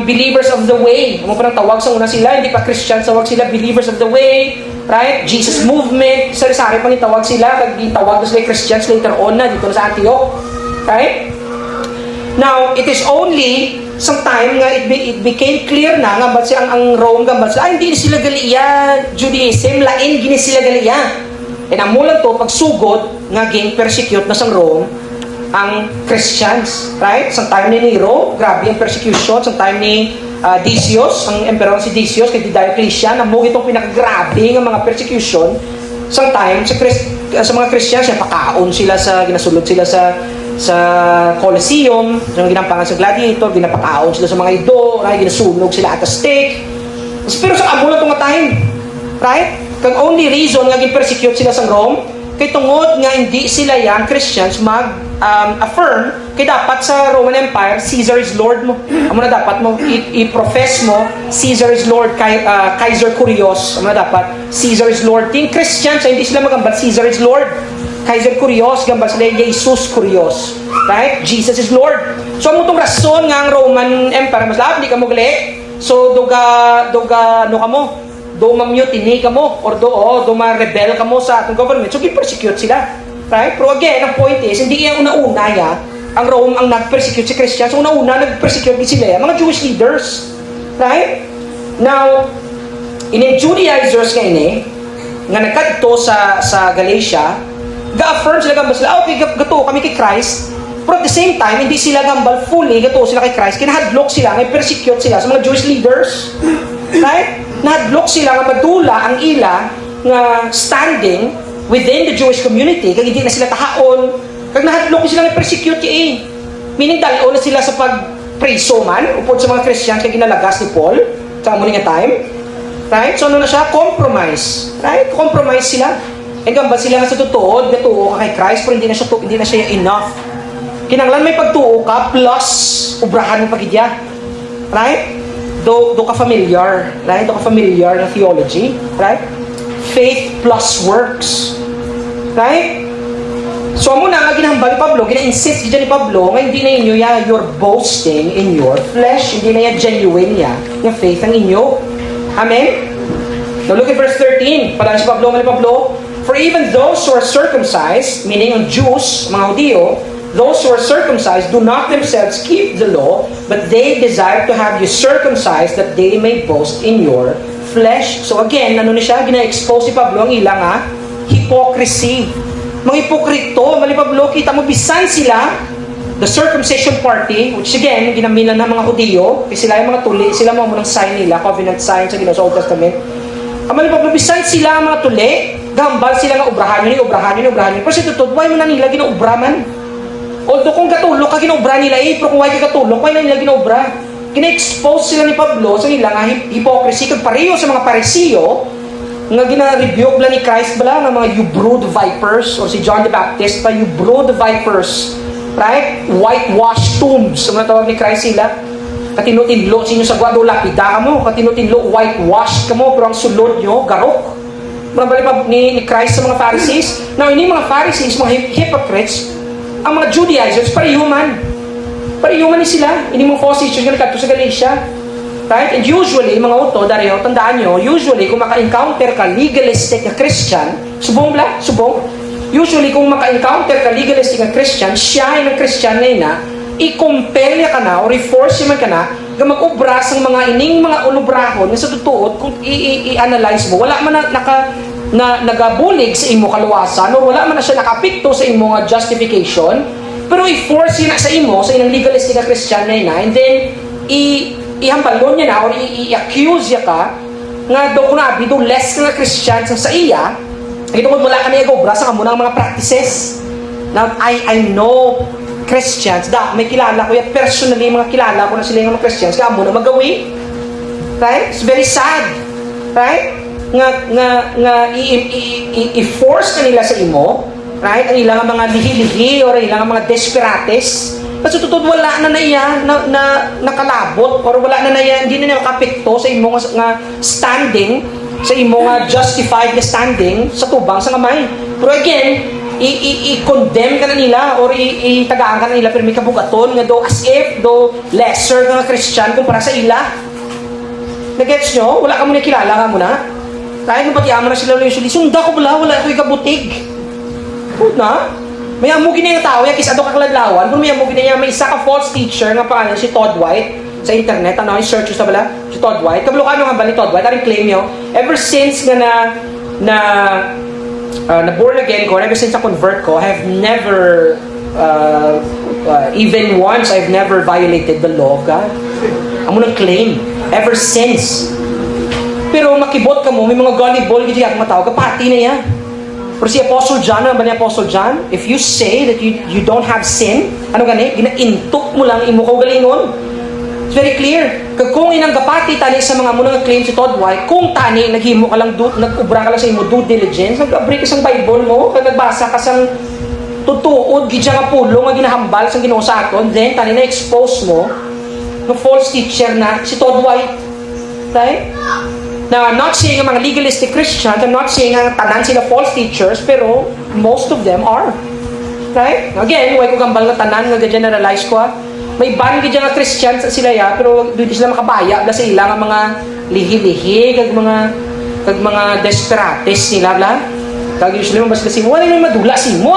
believers of the way. Ano pa nang tawag sa una sila, hindi pa Christians, tawag sila believers of the way, right? Jesus movement, sari-sari pa tawag sila, tawag na sila Christians later on na dito na sa Antioch, right? Now, it is only sometime nga it became clear na nga ba't ang Rome nga ba't hindi sila galiya Judaism, lain gini sila galiya. And ang mulang to, pagsugod nga ging persecute na sa Rome ang Christians, right? Sa time ni Nero, grabe ang persecution. Sa time ni Decius, ang emperor si Decius, kay Diocletian, ang mo itong pinakagrabe ng mga persecution. Sa time, sa mga Christians, pakaon sila ginasulod sila sa Colosseum, sa ginampangan sa gladiator, ginapakaon sila sa mga ido, right? Ginasunog sila at a stake. Pero sa amo lang itong time, right? Kang only reason nga gin-persecute sila sa Rome, kay tungod nga hindi sila yang Christians affirm kay dapat sa Roman Empire Caesar is Lord mo. Amo na dapat mo i-profess mo Caesar is Lord, Kaiser Curios. Amo na dapat Caesar is Lord. Ting Christians hindi sila magambat Caesar is Lord. Kaiser Curios gambat sila Jesus Curios. Right? Jesus is Lord. So amo tong rason nga ang Roman Empire mas lahat di ka mo gali. So doga no kamo. Do ma-mutiny ka mo or do ma-rebel ka mo sa atong government. So, gi-persecute sila. Right? Pero again, ang point is, hindi yan una-una ang Rome ang nag-persecute si Christian. So una-una nag-persecute din sila, mga Jewish leaders. Right? Now, in Judaizers ngayon nga nagkadto sa Galatia, ga-affirm sila gambal sila, okay, gato kami kay Christ. Pero at the same time, hindi sila gambal fully, gato sila kay Christ. Kinahadlok sila, may persecute sila sa mga Jewish leaders. Right? Nahadlok sila nga madula ang ila nga standing within the Jewish community, kag hindi na sila tahaon, kag nahadlok sila nga persecute meaning dalo na sila sa pag-preso man, upod sa mga Christian, kag ginalagas ni Paul, sa amo nga time. Right? So ano na siya? Compromise. Right? Compromise sila. E gamba sila nga sa totoo, gatuo ka kay Christ, pero hindi na siya enough. Kinanglan may pagtuo ka plus ubrahan mo pagidya. Right? Do ka familiar, right? Do ka familiar na theology, right? Faith plus works. Right? So amo na nga ginahambal ni Pablo, gina-insist ni Pablo, nga hindi na inyo you're boasting in your flesh, hindi na genuine yung faith ang inyo. Amen? Now look at verse 13. Padaan si Pablo, for even those who are circumcised, meaning ang Jews, mga Hudiyo, those who are circumcised do not themselves keep the law, but they desire to have you circumcised that they may boast in your flesh. So again, ano na siya? Gina-expose si Pablo ang ilang hypocrisy. Mga hipokrito, mali Pablo, kita mo, bisan sila, the circumcision party, which again, ginamilan ng mga Hudiyo, kasi sila yung mga tuli, sila mga munang sign nila, covenant sign sa Old Testament. Ang mali Pablo, bisan sila mga tuli, gambal sila nga ubrahan yun. Pero sa tutod, why mo na nila ginaubraman? Although kung katulog ka ginobra nila, pero kung why ka katulog, why na nila ginobra? Gina-expose sila ni Pablo sa ilang hypocrisy, kag pareho sa mga parisiyo, nga gina-rebuke bala ni Christ bala, nga mga you brood vipers, or si John the Baptist pa, you brood vipers, right? Whitewashed tombs, ang tawag ni Christ sila. Katino-tinlo sa inyo sa gwado, lapida ka mo, katino-tinlo, whitewashed ka mo, pero ang sulod nyo, garok. Marabali pa ni Christ sa mga Pharisees. Now, ini mga Pharisees, mga hypocrites, ang mga Judaizers, parihuman ni sila. Ini mga false teachers nga nagkadto sa Galatia. Right? And usually, mga uto, dariyo, tandaan nyo, usually, kung maka-encounter ka legalistic na Christian, subong. Usually, kung maka-encounter ka legalistic na Christian, siya yung Christian na i-compel niya ka na, o reforce niya man ka na, mag-ubras ang mga ining mga ulubrahon na sa totoo, kung i-analyze mo, wala man na nagabulig sa imo kaluwasan, o wala man na siya nakapikto sa imo nga justification, pero i-force niya na sa imo, sa inang legalistic na Christian na, and then, ihambalon niya na, or i-accuse niya ka, nga do kunabi, do less nga Christian sa iya, ito mo wala ka na i-ubras ang amo ng mga practices. Now, I know Christians, may kilala ko yan, personally, mga kilala ko na sila yung mga Christians, kaya mo na magawi. Right? It's very sad. Right? I-force na nila sa imo, right? Ang ilang mga lihi-lihi, or ilang mga desperates, kasi tutod wala na iya na nakalabot, or wala na iya, hindi na makapikto sa imo nga standing, sa imo nga justified na standing, sa tubang, sa kamay. Pero again, i-condemn ka na nila or itagaan ka na nila pero may kabugaton nga do as if do lesser nga Christian kumpara sa ila. Nagets nyo? Wala ka muna kilala ka muna. Kahit nung patiyaman na sila usually, sunda ko wala ako ikabutig. Huwag na. May amugin na yung tao, yung kisado kakladlawan, kung may amugin na niya, may isa ka false teacher nga pangalan si Todd White sa internet, i-search nyo sa bala, si Todd White. Kabulokano nga ba ni Todd White? Aring claim nyo, ever since nga na born again ko, ever since na convert ko, I have never, even once, I've never violated the law of God. Amo nang claim, ever since. Pero makibot ka mo, may mga gullible, hindi ako matawag, kapati na yan. Pero si Apostle John, ano ba ni Apostle John? If you say that you don't have sin, ano gani? Ginaintok mo lang, imo ka galingon. It's very clear. Kung inang gapati tani sa mga munang claim si Todd White, kung tani naghimo ka lang nag-ubra ka lang sa imo due diligence, nag-abri ka sang Bible mo, kag nagbasa ka sang tutuod gid nga pulo nga ginahambal sang Ginoo sa aton, then tani na expose mo no false teacher na si Todd White. Right? Now, I'm not saying ang mga legalistic Christians, I'm not saying ang tanan sila false teachers, pero most of them are. Right? Again, why ko gambal nga tanan nga generalize ko may ban gid nga Christians sila ya, pero dito sila makabaya bla sa ilang mga lihi-lihi kag mga desperates nila bla. Kag usually mas kasi wala nang madula si mo.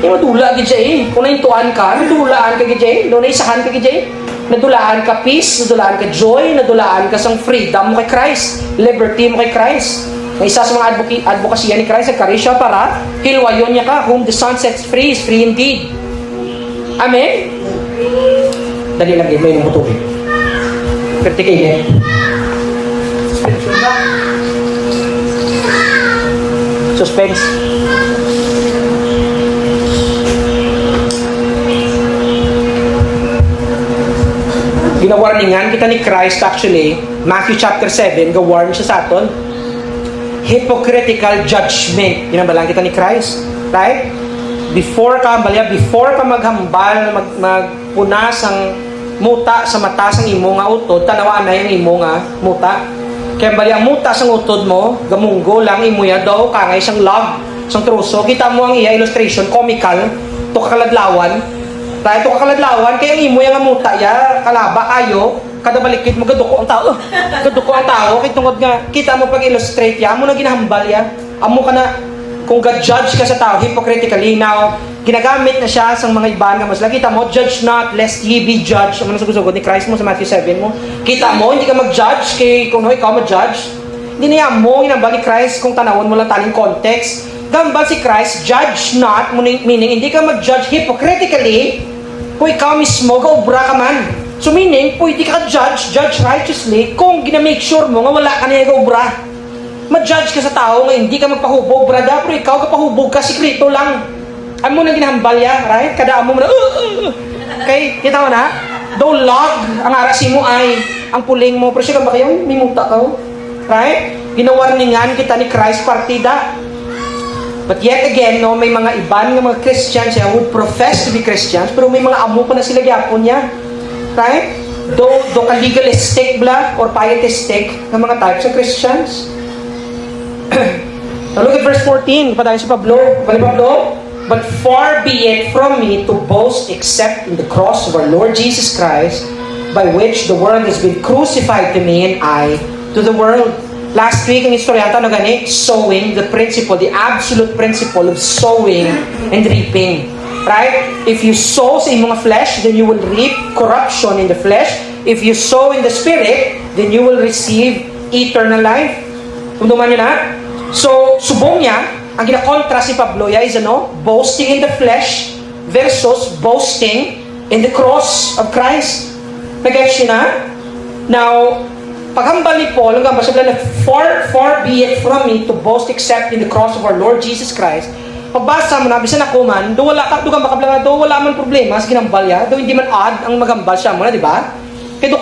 Yung madula ka dyan. Kung naintuan ka, nadulaan ka dyan. Doon na isahan ka dyan. Nadulaan ka peace, nadulaan ka joy, nadulaan ka sang freedom mo kay Christ, liberty mo kay Christ. May isa sa mga advokasya ni Christ, nagkari siya para hilwayon niya ka. Whom the Son sets free is free indeed. Amen? Dali lang yun, may nung tubig. Pertikay Suspense. Ginawarningan kita ni Christ actually, Matthew chapter 7, ga-warn siya sa aton. Hypocritical judgment. Yun ang balang kita ni Christ. Right? Before ka maghambal, magpunas ang muta sa mata sang imo nga utod, tanawaan na yung imo nga muta. Kaya bali ang muta sang utod mo, gamunggo lang imo ya daw kangay sang log, sang truso. Kita mo ang iya illustration, comical, to kakaladlawan. Tayo to kakaladlawan, kaya ang imo yang muta ya, kalaba kayo, kada balikid mo gaduko ang tao. Gaduko ang tao, kay tungod nga kita mo pag illustrate ya, amo na ginahambal ya. Amo ka na kung ga-judge ka sa tao hypocritically. Now, ginagamit na siya sa mga iban nga mas kita mo, judge not lest ye be judged. Ang nasugod ni Christ mo sa Matthew 7 mo. Kita mo, hindi ka mag-judge kay kung ikaw mag-judge. Hindi niya mo ginambal ni Christ kung tanawon mo lang taning context. Gambal si Christ, judge not, meaning hindi ka mag-judge hypocritically kung ikaw mismo gaubra ka man. So meaning, pwede ka judge righteously kung ginamake sure mo nga wala ka na gaubra. Ma-judge ka sa tao nga hindi ka magpahubog, brada, pero ikaw kapahubog ka, sikrito lang. Amo na ginahambal ya, right? Kada amo mo na, Okay, kita mo na? Though log, ang arasi mo ay, ang puling mo, pero siya ka ba kayo? May muta ka, right? Ginawarningan kita ni Christ partida. But yet again, no, may mga iban ng mga Christians who would profess to be Christians, pero may mga amo pa na sila gyapon niya. Right? Though ka legalistic bla or pietistic ng mga types of Christians. Now look at verse 14. Pa tayo si Pablo. But far be it from me to boast except in the cross of our Lord Jesus Christ, by which the world has been crucified to me and I to the world. Last week, ang istoryata na gani, sowing, the principle, the absolute principle of sowing and reaping. Right? If you sow sa imong flesh, then you will reap corruption in the flesh. If you sow in the Spirit, then you will receive eternal life. Tunduman nyo na? So, subong niya, ang ginakontra si Pablo is boasting in the flesh versus boasting in the cross of Christ. Nag-gets nyo na? Now, paghambal ni Paul, hanggang basta na, far be it from me to boast except in the cross of our Lord Jesus Christ. Pagbasa mo na, bisan ako man, do wala man problema sa ginambal ya, do hindi man odd ang magambal siya mo na, di ba? Kaya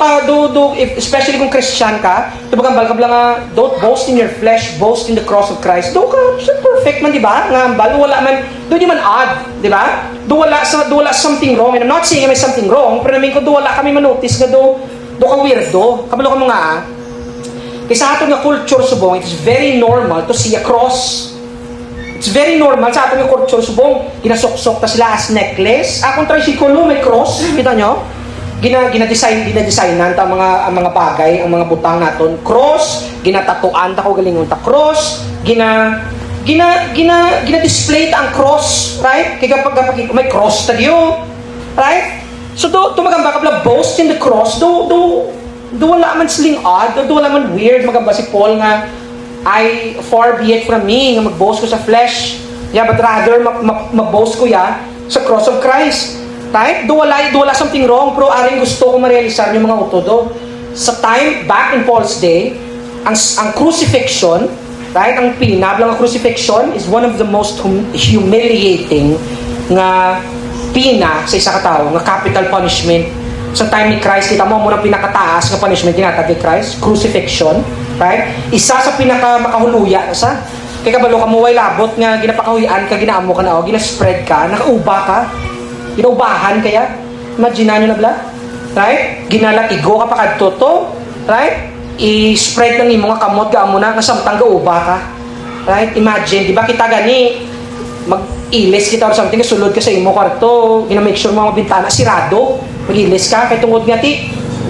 especially kung Christian ka, do magambal ka lang, don't boast in your flesh, boast in the cross of Christ. Do ka, perfect man, di ba? Nga ambal, wala man, do hindi man odd, di ba? Do wala something wrong, and I'm not saying may something wrong, pero namin ko, do wala kami manotice nga do ka weirdo, kabalo ka mga kasi sa ato nga culture subong, it is very normal to see a cross. It's very normal sa ato nga culture subong, ginasuksok ta sila as necklace. Akong tricycle may cross, kita nyo? Gina-designan ta ang mga bagay, ang mga butang naton. Cross, ginatatuan ta ko galingon ta cross, gina-display ta ang cross, right? Kaya kapag may cross ta diyo, right? So do magamba ka boast in the cross, do wala man siling odd, do wala man weird magamba si Paul nga far be it from me nga mag-boast ko sa flesh. Yeah, but rather mag-boast ko sa cross of Christ. Right? Do wala something wrong, pero aring gusto ko ma-realisar yung mga utodo. Sa time back in Paul's day, ang crucifixion, right? Ang pinablang ng crucifixion is one of the most humiliating nga pina sa isa ka tao, nga capital punishment. Sa time ni Christ, kita mo muna pinakataas nga punishment ginatag ni Christ, crucifixion, right? Isa sa pinaka makahuluya sa kaya kabalo ka mo way labot nga ginapakahuyan ka, ginaamo ka na o ginaspread ka, nakauba ka, ginaubahan kaya, imagine nyo na bla, right? Ginalatigo ka pa kadto, right? I-spread ng imong kamot ka mo na, nga samtang gauba ka, right? Imagine, di ba kita gani mag-ilis kita or something, sulod ka sa imo kwarto, gina-make sure mga bintana sirado, mag-ilis ka, kay tungod nga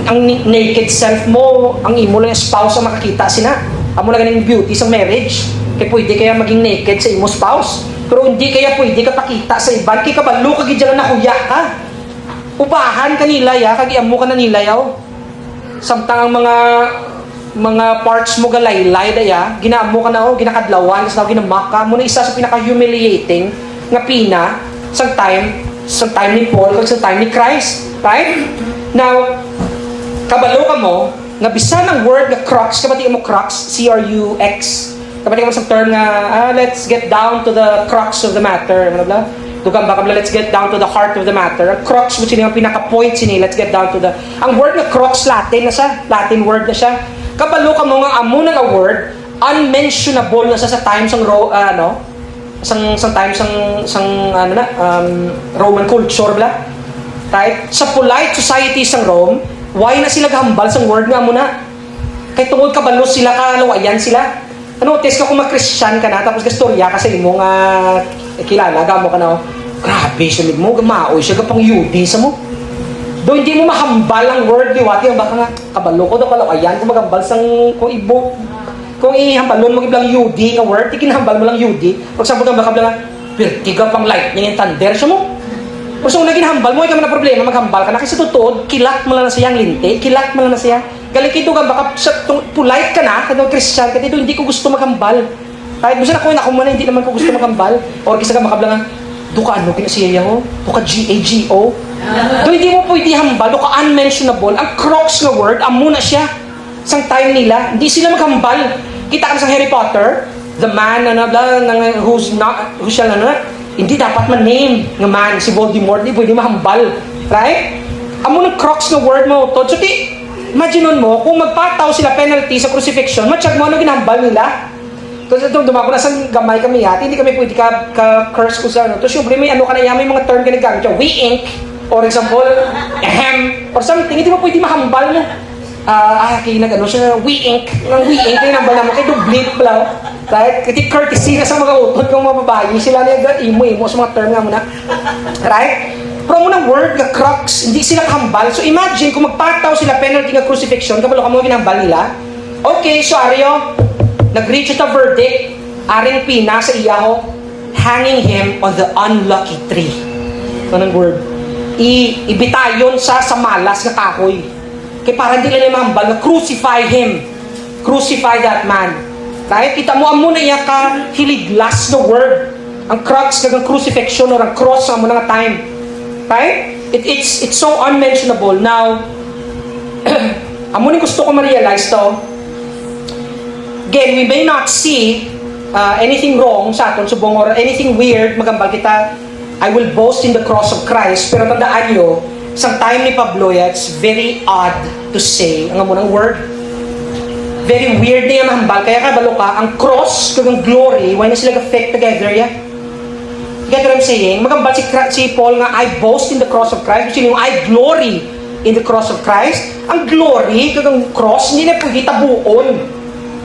ang naked self mo, ang imo lang spouse ang makakita sina. Amo lang ganing beauty sa marriage, kay pwede kaya maging naked sa imo spouse. Pero hindi kaya pwede ka pakita sa iban. Kaya kabalo ka gidyan na nakuya ka. Ubahan ka nila ya, kagiam mo ka na nila yaw. Samtang ang mga parts mo galaylay daya, ginaamo ka na o, ginakadlawan, kasi ginamaka mo na isa sa pinaka-humiliating nga pina sa time ni Paul, kag sa time ni Christ. Right? Now, kabalo ka mo, nga bisan ang word nga crux, kabati mo crux, C-R-U-X, kabati mo sa term nga, let's get down to the crux of the matter, blah, blah. Dugang baka let's get down to the heart of the matter. Ang crux mo sila, ang pinaka-point sila, let's get down to the... Ang word na crux, Latin na siya. Latin word na siya. Kabalo ka mo nga amo na word, unmentionable na siya sa times ng Roman culture, bla. Right? Sa polite society sang Rome, why na sila gahambal sang word nga amo na? Kay tungod kabalo sila, kalawayan sila. Ano, test ka kung mag-Christian ka na, tapos gastorya ka sa imo nga kilala, gamo ka na, grabe siya mo, gamaoy siya, gapang yudi sa mo. Do hindi mo mahambal ang word ni Wati, ang baka nga, kabalo ko daw kalawayan, kung magambal sang, kung ihambalon mo iblang yudi nga word, ikinahambal mo lang yudi, for example, ang baka lang, pertiga pang lightning and thunder siya mo. Kung saan naging hambal mo, ay ka na problema, maghambal ka na, kasi totoo, kilat mo lang na siyang linti, kilat mo lang na siya. Galing kito ka, baka polite ka na, kadang Christian ka dito, hindi ko gusto maghambal. Kahit gusto na ko, ako man, hindi naman ko gusto maghambal. Or kisa ka makablangan, duka ano, kinasiya ho, duka G-A-G-O. Do hindi mo pwede hambal, duka unmentionable. Ang crux na word, amo na siya. Sang time nila, hindi sila maghambal. Kita ka na sa Harry Potter, the man, who shall, hindi dapat man-name ng man, si Voldemort, hindi pwede mahambal. Right? Amo ng crux na word mo, to. So, imagine mo, kung magpataw sila penalty sa crucifixion, matsyag mo ano ginahambal nila. Kasi ito, dumako na sa gamay kami yati, hindi kami pwede ka-curse ko sa ano. Tapos syempre, may ano ka na yan, may mga term ka nagamit siya. We ink, or example, ahem, or something, hindi mo pwede mahambal mo. Kaya nag-ano siya, we ink, kaya nambal naman, kaya dublit pala. Right? Kasi courtesy na sa mga utod kong mababayi, sila na imo sa mga term nga muna. Right? Pero mo ng word nga crux, hindi sila kahambal. So imagine, kung magpataw sila penalty nga crucifixion, kabalo ka mo ginambal nila. Okay, so Aryo, nag-reach at a verdict, aring pina sa iyaho, hanging him on the unlucky tree. Ito ng word. Ibitayon sa malas na kahoy. Kaya parang hindi lang mahambal na crucify him. Crucify that man. Right? Kita mo, amo na iya ka hiliglas na word. Ang crux ng crucifixion or ang cross amo na nga time. Right? It's so unmentionable. Now, amo ni gusto ko ma-realize to. Again, we may not see anything wrong sa aton subong or anything weird, magambal kita, I will boast in the cross of Christ. Pero tandaan nyo, isang time ni Pablo, it's very odd to say, ang amo ng word. Very weird na yung mahambal. Kaya kabalo ka, ang cross, kung glory, why na sila affect together, yeah? Get what I'm saying? Magambal si Paul nga, I boast in the cross of Christ. Which yung I glory in the cross of Christ. Ang glory, kung cross, hindi na pwede tabuon.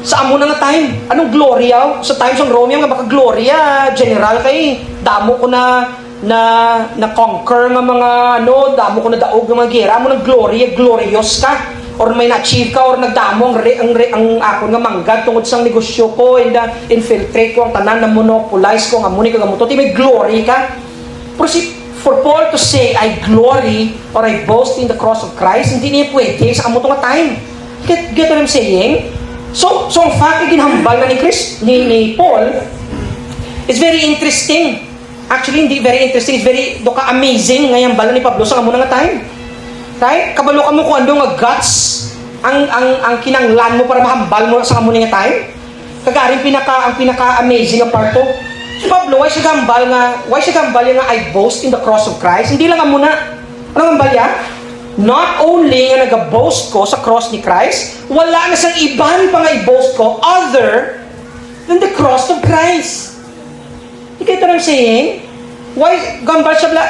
Sa amo na nga time. Anong glory yaw? Sa times ng Rome, nga baka glory, general kay, damo ko na conquer ng mga, damo ko na daog ng mga gera. Amo ng glory, glorious ka. Or may na-achieve ka, or nagdamo ang ako nga manggad tungod sa negosyo ko, and infiltrate ko ang tanan na monopolize ko, ang amuni ko, ang muto, may glory ka. Pero for Paul to say, I glory, or I boast in the cross of Christ, hindi niya pwede sa amuto nga time. Get what I'm saying? So ang fact, ginhambal na ni Paul, is very interesting. Actually, hindi very interesting, it's very, amazing, ngayang bala ni Pablo sa amuna nga time. Right? Kabalo ka mo kung ano nga guts ang kinanglan mo para mahambal mo sa kamuning nga time. Kagaring ang pinaka-amazing nga part to. So Pablo, why siya gambal nga I boast in the cross of Christ? Hindi lang amo na. Ano gambal ya? Not only nga nag-boast ko sa cross ni Christ, wala na sang iban pa nga i-boast ko other than the cross of Christ. You get what I'm saying? Why gambal siya bla?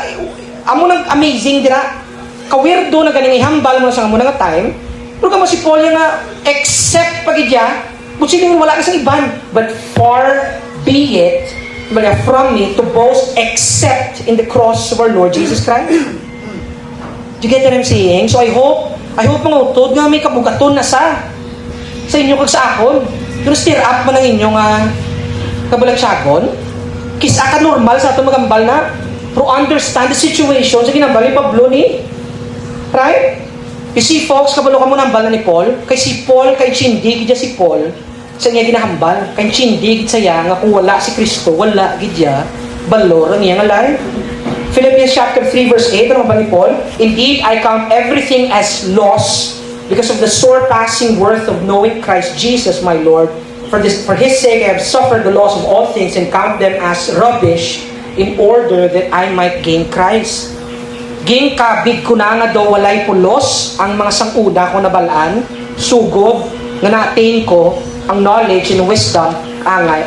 Amo nang amazing dira. Kawirdo na ganing ihambal mo sa amo nga time. Pero kamo si Paul nga except pagidya, buti wala ka sa iban, but far be it from me to boast except in the cross of our Lord Jesus Christ. Do you get what I'm saying? So I hope mga utod nga may kabugaton na sa inyo kag sa akon. Pero stir up man ang inyong kabalagsagon. kisa ka normal sa ato magambal na, pero understand the situation sa ginambal ni Pablo ni. Right? You see folks, kabalo ka mo nambal na ni Paul, kay si Paul, kay chindig gidya si Paul, sa niya ginahambal, kay chindig saya nga kung wala si Kristo, wala gidya, balor ang iyang alay. Philippians chapter 3 verse 8, ano ba ni Paul? Indeed, I count everything as loss because of the surpassing worth of knowing Christ Jesus my Lord. For His sake I have suffered the loss of all things and count them as rubbish in order that I might gain Christ. Ging kabig ko na nga daw walay pulos ang mga sanguda ko nabalaan, sugod nga na-attain ko ang knowledge and wisdom angay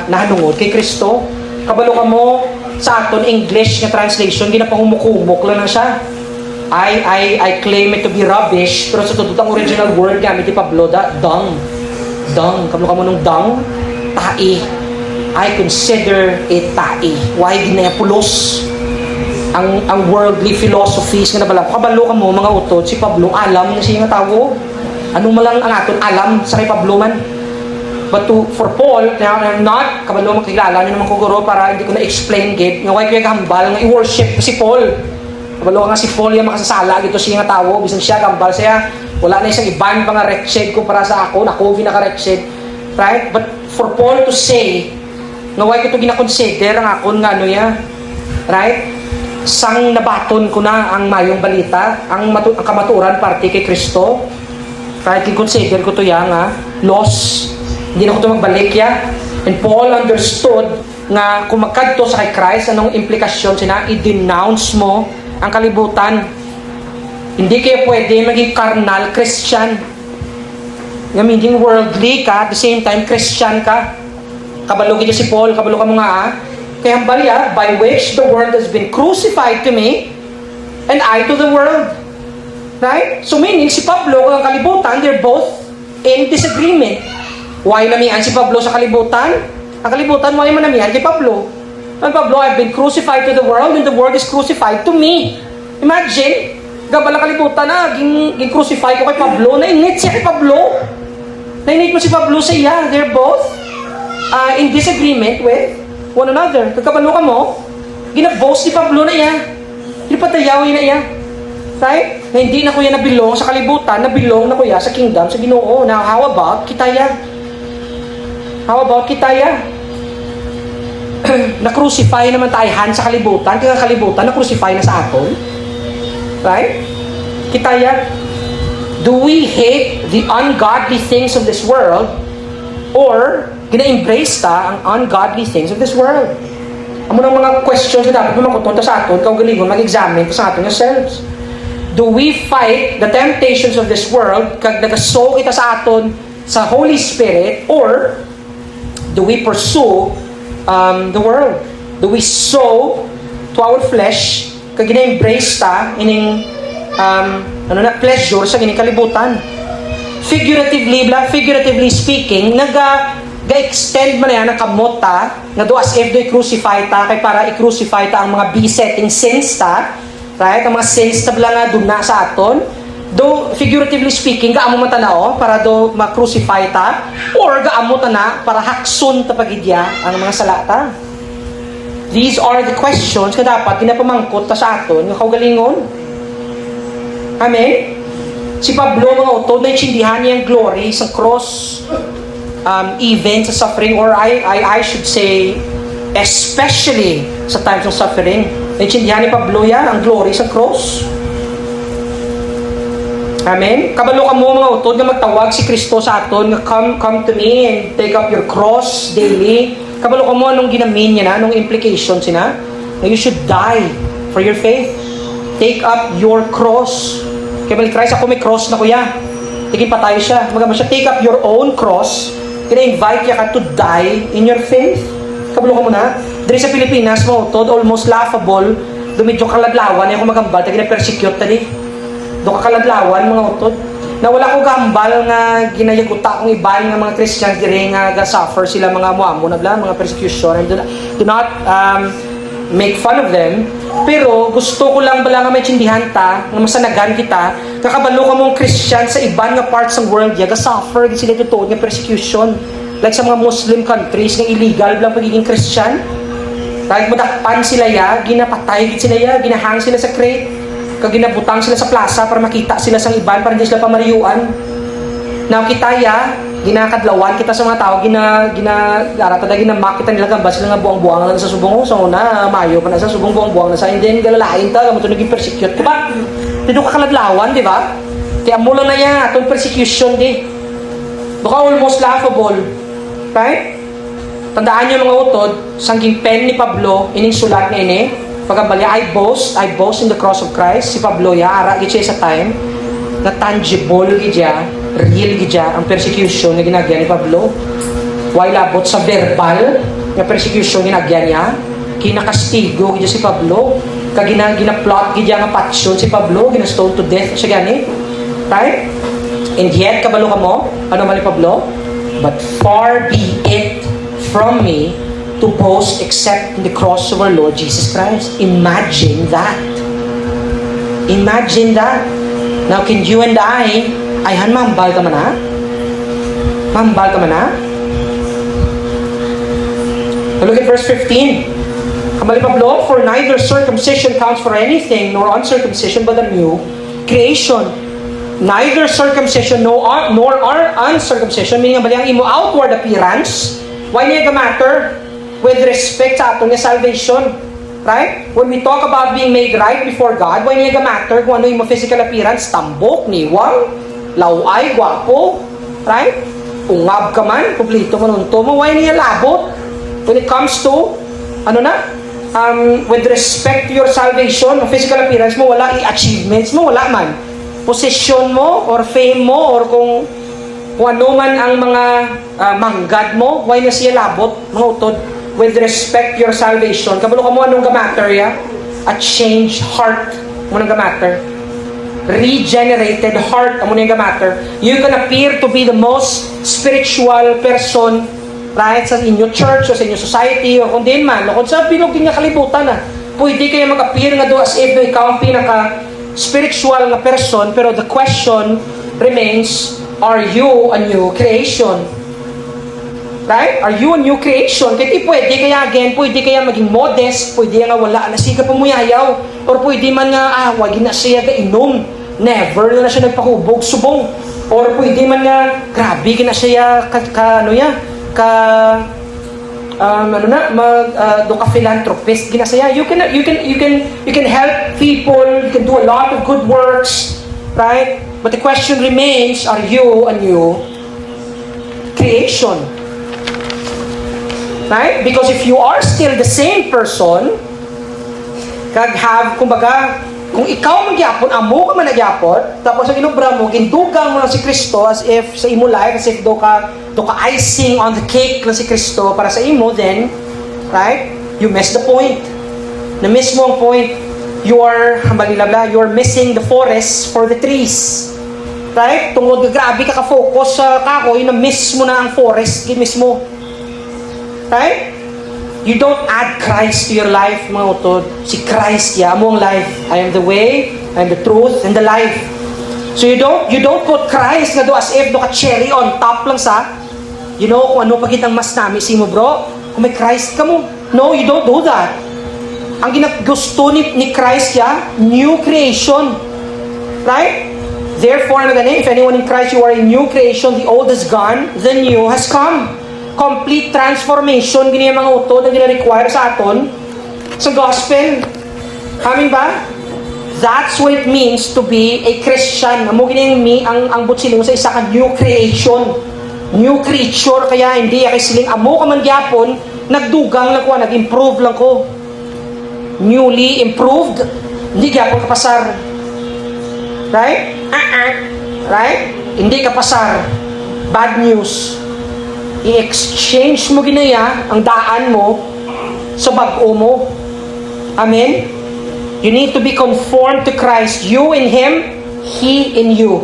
nahanungod kay Kristo. Kabalo ka mo sa aton English nga translation, ginapahumukumok lang na siya. I claim it to be rubbish, pero sa tututang original word gamit ni Pablo, dung. Dung. Kabalo ka mo nung dung? Tai. I consider it tai. Why ginayapulos? Ang worldly philosophies nga nabalang. Kabalo ka mo, mga utod, si Pablo, alam na siya nga tawo. Anong malang ang aton alam sa kay Pablo man? But for Paul, I'm not, kabalo makilala niyo naman ko guro para hindi ko na-explain git, nga why kaya gambal, nga i-worship si Paul. Kabalo nga si Paul yung makasasala, dito siya nga tawo, bisan siya gambal siya, wala na isang iban pa nga wretched kumpara sa ako, ako pinaka-wretched. Right? But for Paul to say, nga why ko ito gina-consider, ang akon nga ano ya, right? Sang nabaton ko na ang mayong balita, ang kamaturan parte kay Kristo, right? I-consider ko to ya nga, loss. Hindi na ko ito magbalik ya. And Paul understood nga kung magkadto sa kay Christ, anong implikasyon siya, i-denounce mo ang kalibutan. Hindi kayo pwede maging carnal Christian. Nga meaning worldly ka, at the same time Christian ka. Kabalo kita si Paul, kabalo ka mo nga kaya ang balya, by which the world has been crucified to me, and I to the world. Right? So meaning, si Pablo, ang kalibutan, they're both in disagreement. Why namihan si Pablo sa kalibutan? Ang kalibutan, why man namihan kay Pablo? And Pablo, I've been crucified to the world and the world is crucified to me. Imagine, gabala kalibutan na, ging-crucify ko kay Pablo, nainit siya kay Pablo. Nainit mo si Pablo sa iya. They're both in disagreement with one another. Kagkabalo ka mo, ginaboast ni Pablo na iya. Ginapatayawin na iya. Right? Na hindi na kuya nabilong sa kalibutan, nabilong na kuya sa kingdom, sa Ginoo. Now, how about kitaya? How about kitaya? Na-crucify naman tayo sa kalibutan, kaya kalibutan na-crucify na sa aton. Right? Kitaya, do we hate the ungodly things of this world or gina-embrace ta ang ungodly things of this world? Amo nang mga questions na dapat makutunta sa aton, kaugalingon mag-examine ka sa aton yourselves. Do we fight the temptations of this world kag nagaso kita sa aton sa Holy Spirit, or do we pursue the world? Do we sow to our flesh kag gina-embrace ta ining pleasure sa gining kalibutan? Figuratively speaking, ga-extend man yan ang kamota nga do as if do i-crucify ta kay para i-crucify ta ang mga besetting sins ta, right? Ang mga sins tabla nga duna sa aton, do figuratively speaking gaamo man tanao para do ma-crucify ta, or gaamo ta na para hakson ta pagidya ang mga salata. These are the questions nga dapat ginapamangkot ta sa aton nga kaugalingon. Amen. Si Pablo mga utod na intindihan niya ang glory sa cross, even sa suffering, or I should say especially sa times of suffering. Naintindihan ni Pablo yan ang glory sa cross. Amen? Kabalo ka mo mga utod na magtawag si Kristo sa aton nga come to me and take up your cross daily. Kabalo ka mo anong ginamin niya na, anong implications niya na you should die for your faith. Take up your cross. Kaya balik Christ, ako may cross na kuya. Tigin pa tayo siya. Magama siya, take up your own cross. Kina-invite ka to die in your faith. Kabalo ka mo na. Dari sa Pilipinas mo utod, almost laughable. Dumidyo kaladlawan, ay ako magambal, tagi na persecute tadi. Do kaladlawan mga utod. Na wala ko gambal nga ginayaguta kong iban nga mga Christians dire nga ga-suffer sila mga muamo na bla, mga persecution. And do not make fun of them. Pero gusto ko lang bala nga may tsindihan ta, nga masanagan kita, kakabalo ka mong Christian sa iban nga parts ng world ya, ga-suffer sila totoo nga persecution. Like sa mga Muslim countries nga illegal lang pagiging Christian. Kahit madakpan sila ya, ginapatay gid sila ya, ginahang sila sa crate, kag ginabutang sila sa plaza para makita sila sa iban, para hindi sila pamariyuan. Now kita ya, ginakadlawan kita sa mga tao, ginamak kita nila gamba sila nga buang-buang na sa subong sa una, mayo pa na sa subong buang-buang na sa, and then galalain ta, gamito naging persecute, diba? Dito ka kaladlawan, diba? Kaya mula na yan, itong persecution di. Baka almost laughable. Right? Tandaan nyo mga utod, sangking pen ni Pablo, ining sulat na ini, pagkabali, I boast in the cross of Christ. Si Pablo ya, ara gid sa time, na tangible gid ya, real gid ya, ang persecution na ginagyan ni Pablo. While abot sa verbal, na persecution ginagyan niya, kinakastigo gid si Pablo, kag ginaplot gid ya nga patsyon si Pablo, ginastone to death siya gani. Right? And yet, kabalo ka mo, ano man ni Pablo? But far be it from me to boast except in the cross of our Lord Jesus Christ. Imagine that. Imagine that. Now, can you and I mambal ka man ha? Mambal ka man ha? Look at verse 15. Kamali Pablo, for neither circumcision counts for anything, nor uncircumcision, but a new creation. Neither circumcision nor uncircumcision, meaning ang imo outward appearance, why niya matter with respect sa atong salvation? Right? When we talk about being made right before God, why niya matter kung ano yung physical appearance? Tambok, niwang, laway, gwapo, right? Ungab ka man, kumplito man unto mo, why niya labot? When it comes to, with respect to your salvation, ang physical appearance mo, wala, achievements mo, wala man. Posisyon mo, or fame mo, or kung ano man ang mga manggad mo, why na siya labot, mga utod, with respect to your salvation. Kabalo ka mo anong gamatter ya? A changed heart mo nang gamatter. Regenerated heart mo nang gamatter. You can appear to be the most spiritual person, right, sa inyo church, o sa inyo society, o kung din man, o kung sa bilog din nga kalibutan na. Pwede kayo mag-appear nga do as if na ikaw ang pinaka-spiritual na person, pero the question remains, are you a new creation? Right? Are you a new creation? Kaya pwede kaya again, pwede kaya maging modest, pwede nga wala na siya pamuyayaw, or pwede man nga, wag na siya kainom, never na siya nagpakubog, subong, or pwede man nga, grabe na siya, do ka philanthropist, ginasaya. You can help people, you can do a lot of good works, right? But the question remains, are you a new creation? Right? Because if you are still the same person, kumbaga, kung ikaw magyapon, amo ka man nagyapon, tapos ang inobra mo, gindugang mo lang si Kristo as if sa imo life, as if do ka icing on the cake lang si Kristo para sa imo, then, right? You miss the point. Na-miss mo ang point. You are missing the forest for the trees. Right? Tungod grabe ka ka-focus sa kahoy, na-miss mo na ang forest, gimis mo. Right? You don't add Christ to your life, mga utod. Si Christ, among life. I am the way, I am the truth, and the life. So you don't put Christ nga do as if do ka cherry on top lang sa, kung ano pa kitang mas nami si mo, bro. Kung may Christ ka mo. No, you don't do that. Ang gusto ni Christ new creation. Right? Therefore, if anyone in Christ, you are a new creation, the old is gone, the new has come. Complete transformation, ganyan mga utod na gina-require sa aton sa gospel. Amin ba? That's what it means to be a Christian. Amo ganyan ang butsiling sa isa ka new creation. New creature, kaya hindi kay siling amo ka man gyapon, nagdugang lang ko, nag-improve lang ko. Newly improved, hindi gyapon ka pasar. Right? Right? Hindi ka pasar. Bad news. I-exchange mo ginaya ang daan mo sa bag-o mo. Amen? You need to be conformed to Christ. You in Him, He in you.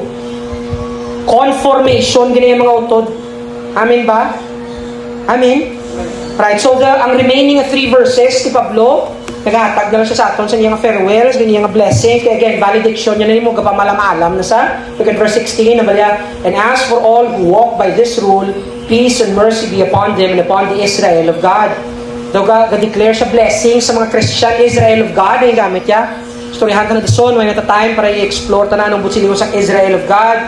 Conformation, ginaya mga utod. Amen ba? Amen? Right, so ang remaining 3 verses ni Pablo, naghatag na lang siya sa aton sa iyang farewells, ganyan nga blessing. Kaya again, valediction niya na mo, kapamalam-alam na sa, look at verse 16, and as for all who walk by this rule, peace and mercy be upon them and upon the Israel of God. Daw ga-declare siya blessing sa mga Christian Israel of God, ay gamit niya. Storyahan ka na dison, may time para i-explore ta na ng butsiliw sa Israel of God.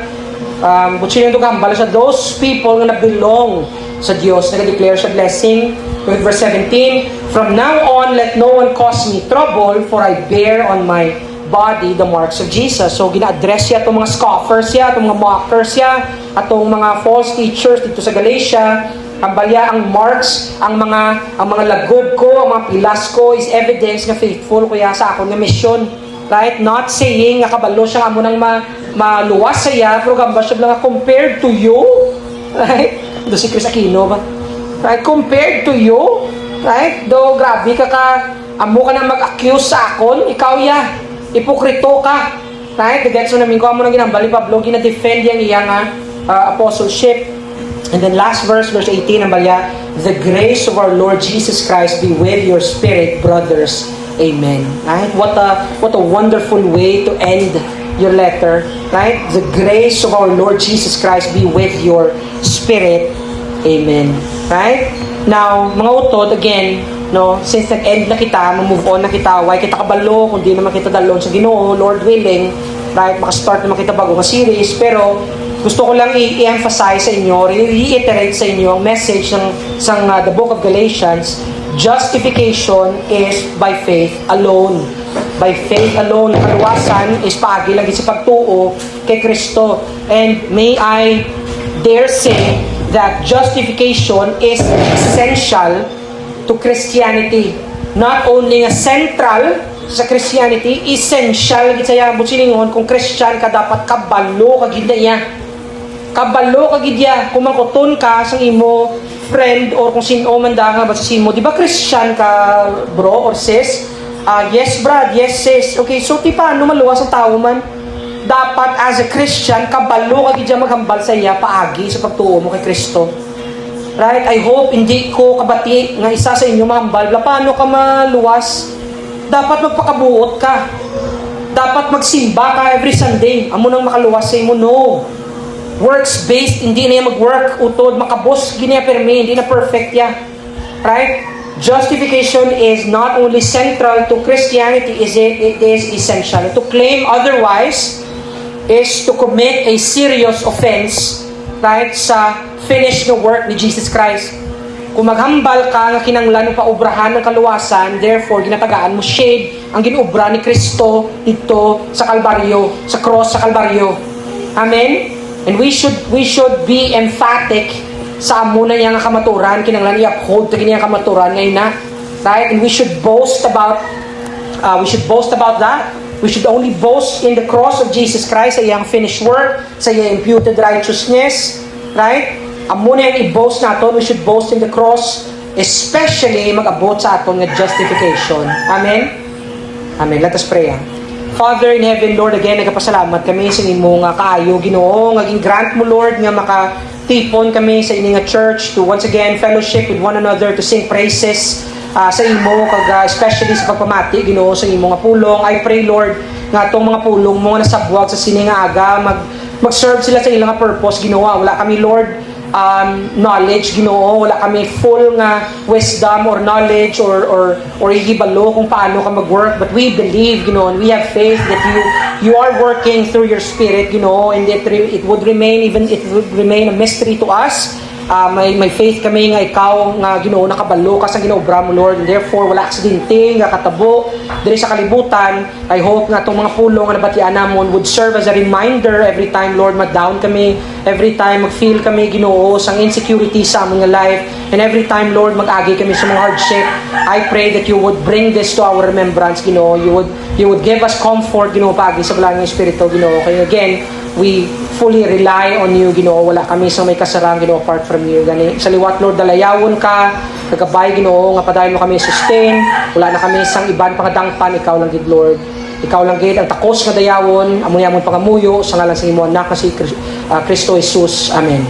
Butsiliw ito gambala sa those people na belong sa Diyos, nag-declare siya blessing. With verse 17, from now on, let no one cause me trouble, for I bear on my body the marks of Jesus. So, gina-address siya itong mga scoffers siya, itong mga mockers siya, atong mga false teachers dito sa Galatia. Ang balya, ang marks, ang mga lagob ko, ang mga pilas ko is evidence na faithful kuya sa akong na mission. Right? Not saying nga kabalo siya nga mo nang maluwas sa iya, pero gamba siya lang compared to you. Right? Do si Chris Aquino ba? Right? Compared to you. Right? Do grabe amo ka na mag-accuse sa akon, ikaw ya. Ipokrito ka. Right? The gets mo namin ko, amo na ginambal ni Pablo, gina-defend yang iyang apostleship. And then last verse 18, ang balya, the grace of our Lord Jesus Christ be with your spirit, brothers. Amen. Right? What a wonderful way to end your letter. Right? The grace of our Lord Jesus Christ be with your spirit. Amen. Right? Now, mga utod, again, no, since nag-end na kita, move on na kita, why kita kabalo, kung di naman kita dalon sa Ginoo, Lord willing, right, makastart naman kita bago nga series, pero gusto ko lang i-emphasize sa inyo, reiterate sa inyo ang message ng the book of Galatians. Justification is by faith alone. By faith alone. Kaluwasan is paagi lagi sa pagtuo kay Kristo. And may I dare say that justification is essential to Christianity. Not only nga central sa Christianity, essential gid saya busilingon kung Christian ka dapat kabalo ka gid niya. Kabalo ka gid ya kung makuton ka sa imo friend or kung sino man da nga ba sa simo. Di ba Christian ka bro or sis? Yes brad, yes sis. Okay, so ti paano maluwas ang tao man? Dapat as a Christian kabalo ka gid maghambal sa iya paagi sa pagtuo mo kay Kristo. Right? I hope hindi ko kabati nga isa sa inyo mahambal. Paano ka maluwas? Dapat magpakabuot ka. Dapat magsimba ka every Sunday. Amo nang makaluwas sa imo, no. Works-based, hindi na mag-work. Utod, makabos, hindi na permi, hindi na perfect ya. Right? Justification is not only central to Christianity, it is essential. To claim otherwise is to commit a serious offense, right, sa finished na work ni Jesus Christ. Kung maghambal ka nga kinanglan pa obrahan ng kaluwasan, therefore ginatagaan mo shade ang ginobra ni Kristo dito sa Kalbaryo, sa cross sa Kalbaryo. Amen. And we should be emphatic sa amo na yang kamaturan kinanglan i-uphold to kanya kamaturan ngayon na, right? And we should boast about that. We should only boast in the cross of Jesus Christ sa iyang finished work, sa iyang imputed righteousness, right? Amo na yung i-boast natin, we should boast in the cross, especially mag-abot sa aton nga justification. Amen? Amen. Let us pray. Father in heaven, Lord, again, nagpasalamat kami sa inyo nga kaayo, Ginoo, ngaging grant mo, Lord, nga makatipon kami sa inyong church to once again fellowship with one another, to sing praises sa imo, especially sa pagpamati, Ginoo, sa imo nga pulong. I pray, Lord, nga itong mga pulong mo nga nasabwag sa sini nga aga, mag-serve sila sa ilang purpose, Ginoo. Wala kami, Lord, knowledge, Ginoo, wala kami full nga wisdom or knowledge or ihibalo kung paano ka mag-work, but we believe, Ginoo, and we have faith that you are working through your Spirit, Ginoo, and it would remain a mystery to us. May faith kami nga ikaw nga Ginoo nakabalo ka sa ginaobra mo, Lord, and therefore wala aksidente nga katabo diri sa kalibutan. I hope nga itong mga pulong nga nabatian namon would serve as a reminder every time, Lord, mag-down kami, every time mag-feel kami, Ginoo, sang insecurity sa among life, and every time, Lord, mag-agi kami sa mga hardship. I pray that you would bring this to our remembrance, Ginoo. You would give us comfort, Ginoo, pagi sa balang ng Espiritu, Ginoo. Kaya again, we fully rely on you, Ginoo. Wala kami sa may kasarang, Ginoo, apart from you. Gani, sa liwat, Lord, dalayawon ka, nagabay, Ginoo, nga padayon mo kami sustain. Wala na kami sang iban pangadangpan, ikaw lang gid, Lord. Ikaw lang gid ang takos nga dayawon, amo yamon pangamuyo sa ngalan sa imo anak na si Kristo Jesus. Amen.